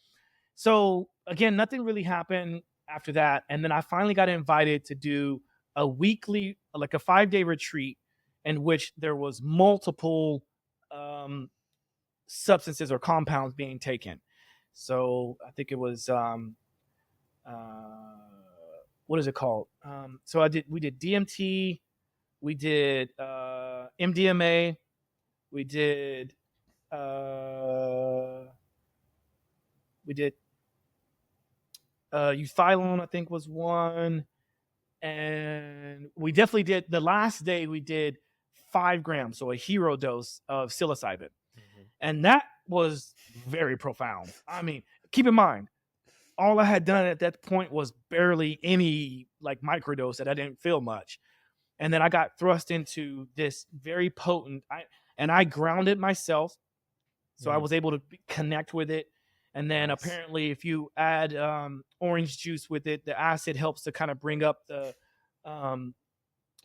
So again, nothing really happened after that. And then I finally got invited to do a weekly, like a 5-day retreat in which there was multiple substances or compounds being taken. So I think it was what is it called? So we did DMT, we did MDMA, we did uh, we did euthylone, I think was one, and we definitely did the last day we did 5 grams, so a hero dose of psilocybin, and that was very profound. I mean, keep in mind, all I had done at that point was barely any like microdose that I didn't feel much. And then I got thrust into this very potent, I grounded myself. So I was able to connect with it. And then apparently if you add orange juice with it, the acid helps to kind of bring up the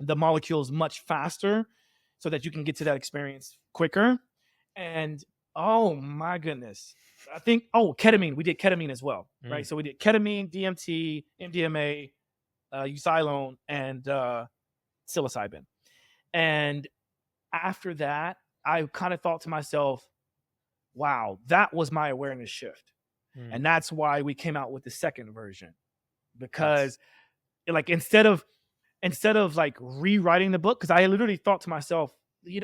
molecules much faster so that you can get to that experience quicker. And oh my goodness. I think, ketamine. We did ketamine as well, right? So we did ketamine, DMT, MDMA, euthylone, and psilocybin. And after that, I kind of thought to myself, wow, that was my awareness shift. And that's why we came out with the second version. Because like instead of like rewriting the book, because I literally thought to myself,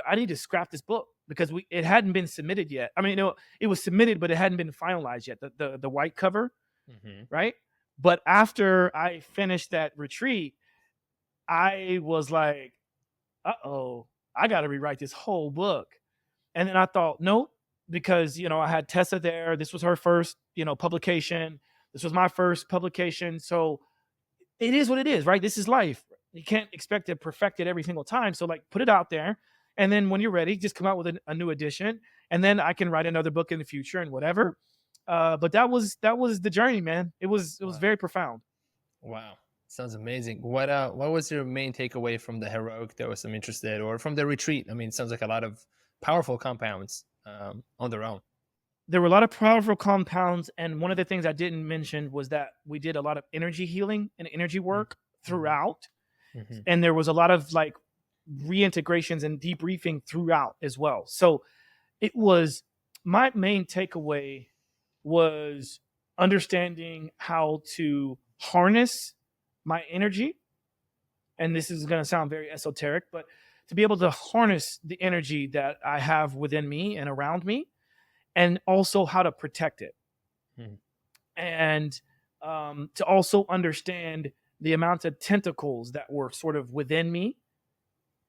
I need to scrap this book because it hadn't been submitted yet. I mean, it was submitted, but it hadn't been finalized yet. The white cover, right? But after I finished that retreat, I was like, I got to rewrite this whole book. And then I thought, no, because I had Tessa there. This was her first, publication. This was my first publication. So it is what it is, right? This is life. You can't expect to perfect it every single time. So like put it out there. And then when you're ready, just come out with a new edition. And then I can write another book in the future and whatever. But that was the journey, man. It was very profound. Wow. Sounds amazing. What was your main takeaway from the heroic dose? I'm interested, or from the retreat? I mean, it sounds like a lot of powerful compounds on their own. There were a lot of powerful compounds. And one of the things I didn't mention was that we did a lot of energy healing and energy work throughout. And there was a lot of like reintegrations and debriefing throughout as well. So it was, my main takeaway was understanding how to harness my energy. And this is going to sound very esoteric, but to be able to harness the energy that I have within me and around me, and also how to protect it. And to also understand the amount of tentacles that were sort of within me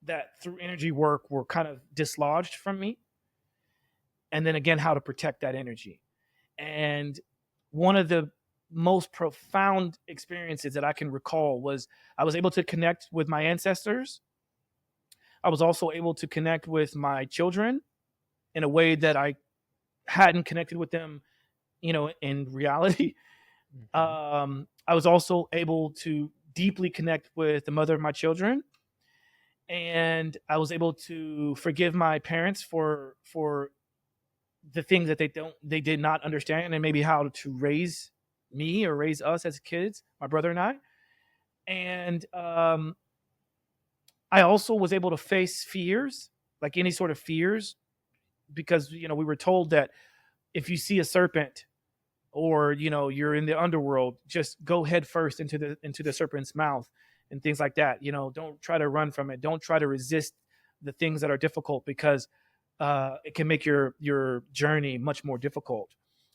that through energy work were kind of dislodged from me. And then again, how to protect that energy. And one of the most profound experiences that I can recall was I was able to connect with my ancestors. I was also able to connect with my children in a way that I hadn't connected with them, in reality. I was also able to deeply connect with the mother of my children. And I was able to forgive my parents for the things that they did not understand, and maybe how to raise me or raise us as kids, my brother and I. And I also was able to face fears, like any sort of fears, because we were told that if you see a serpent or you're in the underworld, just go head first into the serpent's mouth and things like that. Don't try to run from it. Don't try to resist the things that are difficult, because it can make your journey much more difficult.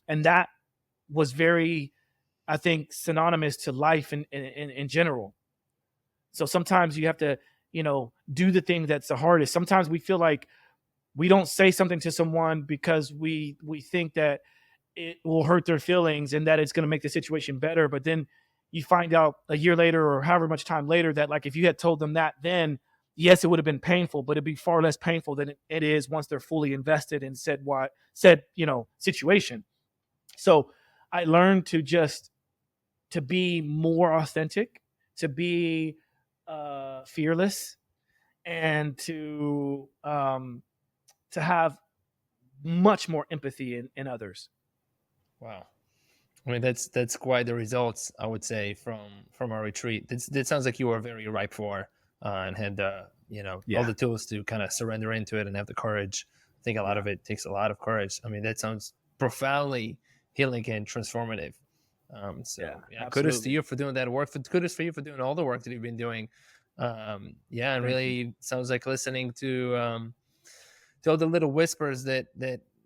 And that was very, I think, synonymous to life in general. So sometimes you have to, do the thing that's the hardest. Sometimes we feel like we don't say something to someone because we think that it will hurt their feelings and that it's going to make the situation better. But then you find out a year later or however much time later that, like, if you had told them that then, yes, it would have been painful, but it'd be far less painful than it is once they're fully invested in said situation. So I learned to be more authentic, to be fearless, and to have much more empathy in others. Wow. I mean, that's quite the results, I would say, from our retreat. That sounds like you were very ripe for, and had all the tools to kind of surrender into it and have the courage think a lot of it takes a lot of courage. I mean, that sounds profoundly healing and transformative. Kudos to you for doing that work. Kudos for you for doing all the work that you've been doing. And Thank really you. sounds like listening to all the little whispers that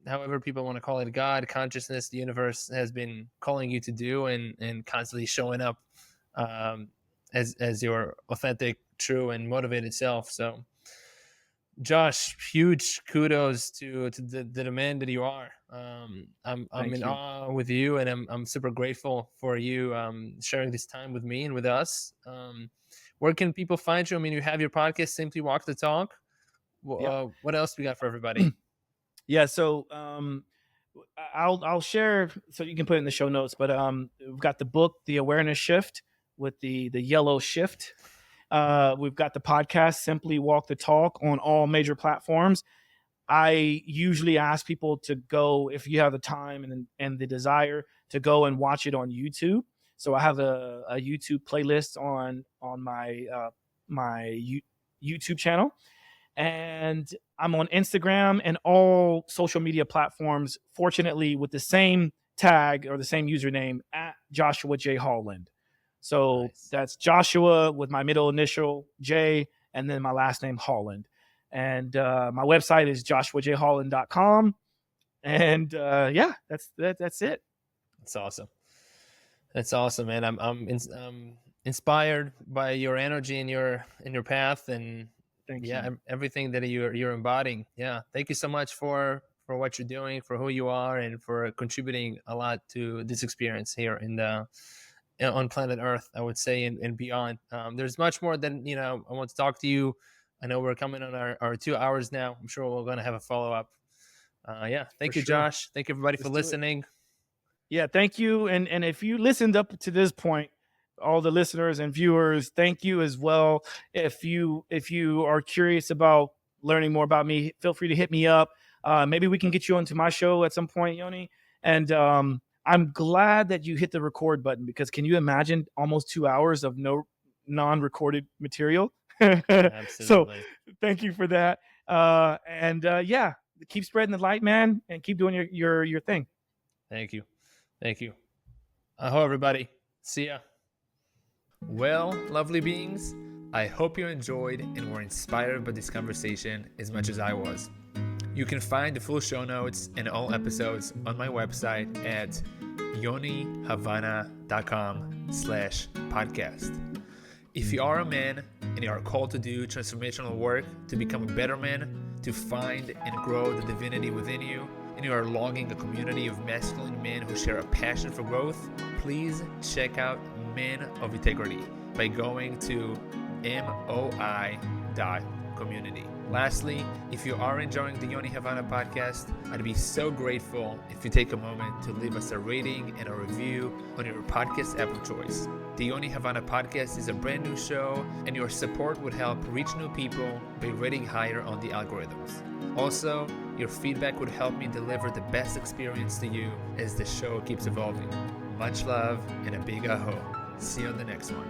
however people want to call it, God, consciousness, the universe has been calling you to do, and constantly showing up as your authentic, true, and motivated self. So, Josh, huge kudos to the man that you are. I'm in awe with you, and I'm super grateful for you sharing this time with me and with us. Where can people find you? I mean, you have your podcast, Simply Walk the Talk. What else we got for everybody? Yeah, so I'll share so you can put it in the show notes. But we've got the book, The Awareness Shift, with the yellow shift. We've got the podcast, Simply Walk the Talk, on all major platforms. I usually ask people to go, if you have the time and the desire, to go and watch it on YouTube. So I have a YouTube playlist on my YouTube channel, and I'm on Instagram and all social media platforms, fortunately, with the same tag or the same username, at Joshua J. Holland. So That's Joshua with my middle initial J and then my last name Holland. And my website is joshuajholland.com. And that's it. That's awesome. That's awesome, man. I'm inspired by your energy and your path, and Thank you. everything that you're embodying. Yeah, thank you so much for what you're doing, for who you are, and for contributing a lot to this experience here on planet Earth, I would say, and beyond. There's much more than I want to talk to you. I know we're coming on our 2 hours now. I'm sure we're going to have a follow-up. Thank you, Josh. Thank you, everybody, for listening. Yeah, thank you. And if you listened up to this point, all the listeners and viewers, thank you as well. If you are curious about learning more about me, feel free to hit me up. Maybe we can get you onto my show at some point, Yoni. And I'm glad that you hit the record button, because can you imagine almost 2 hours of no non-recorded material? Absolutely. So thank you for that. Keep spreading the light, man, and keep doing your thing. Thank you. Hello, everybody. See ya. Well, lovely beings, I hope you enjoyed and were inspired by this conversation as much as I was. You can find the full show notes and all episodes on my website at yonihavana.com/podcast. If you are a man and you are called to do transformational work to become a better man, to find and grow the divinity within you, and you are longing a community of masculine men who share a passion for growth, please check out Men of Integrity by going to moi.community. Lastly, if you are enjoying the Yoni Havana podcast, I'd be so grateful if you take a moment to leave us a rating and a review on your podcast app of choice. The Yoni Havana podcast is a brand new show, and your support would help reach new people by rating higher on the algorithms. Also, your feedback would help me deliver the best experience to you as the show keeps evolving. Much love and a big aho. See you on the next one.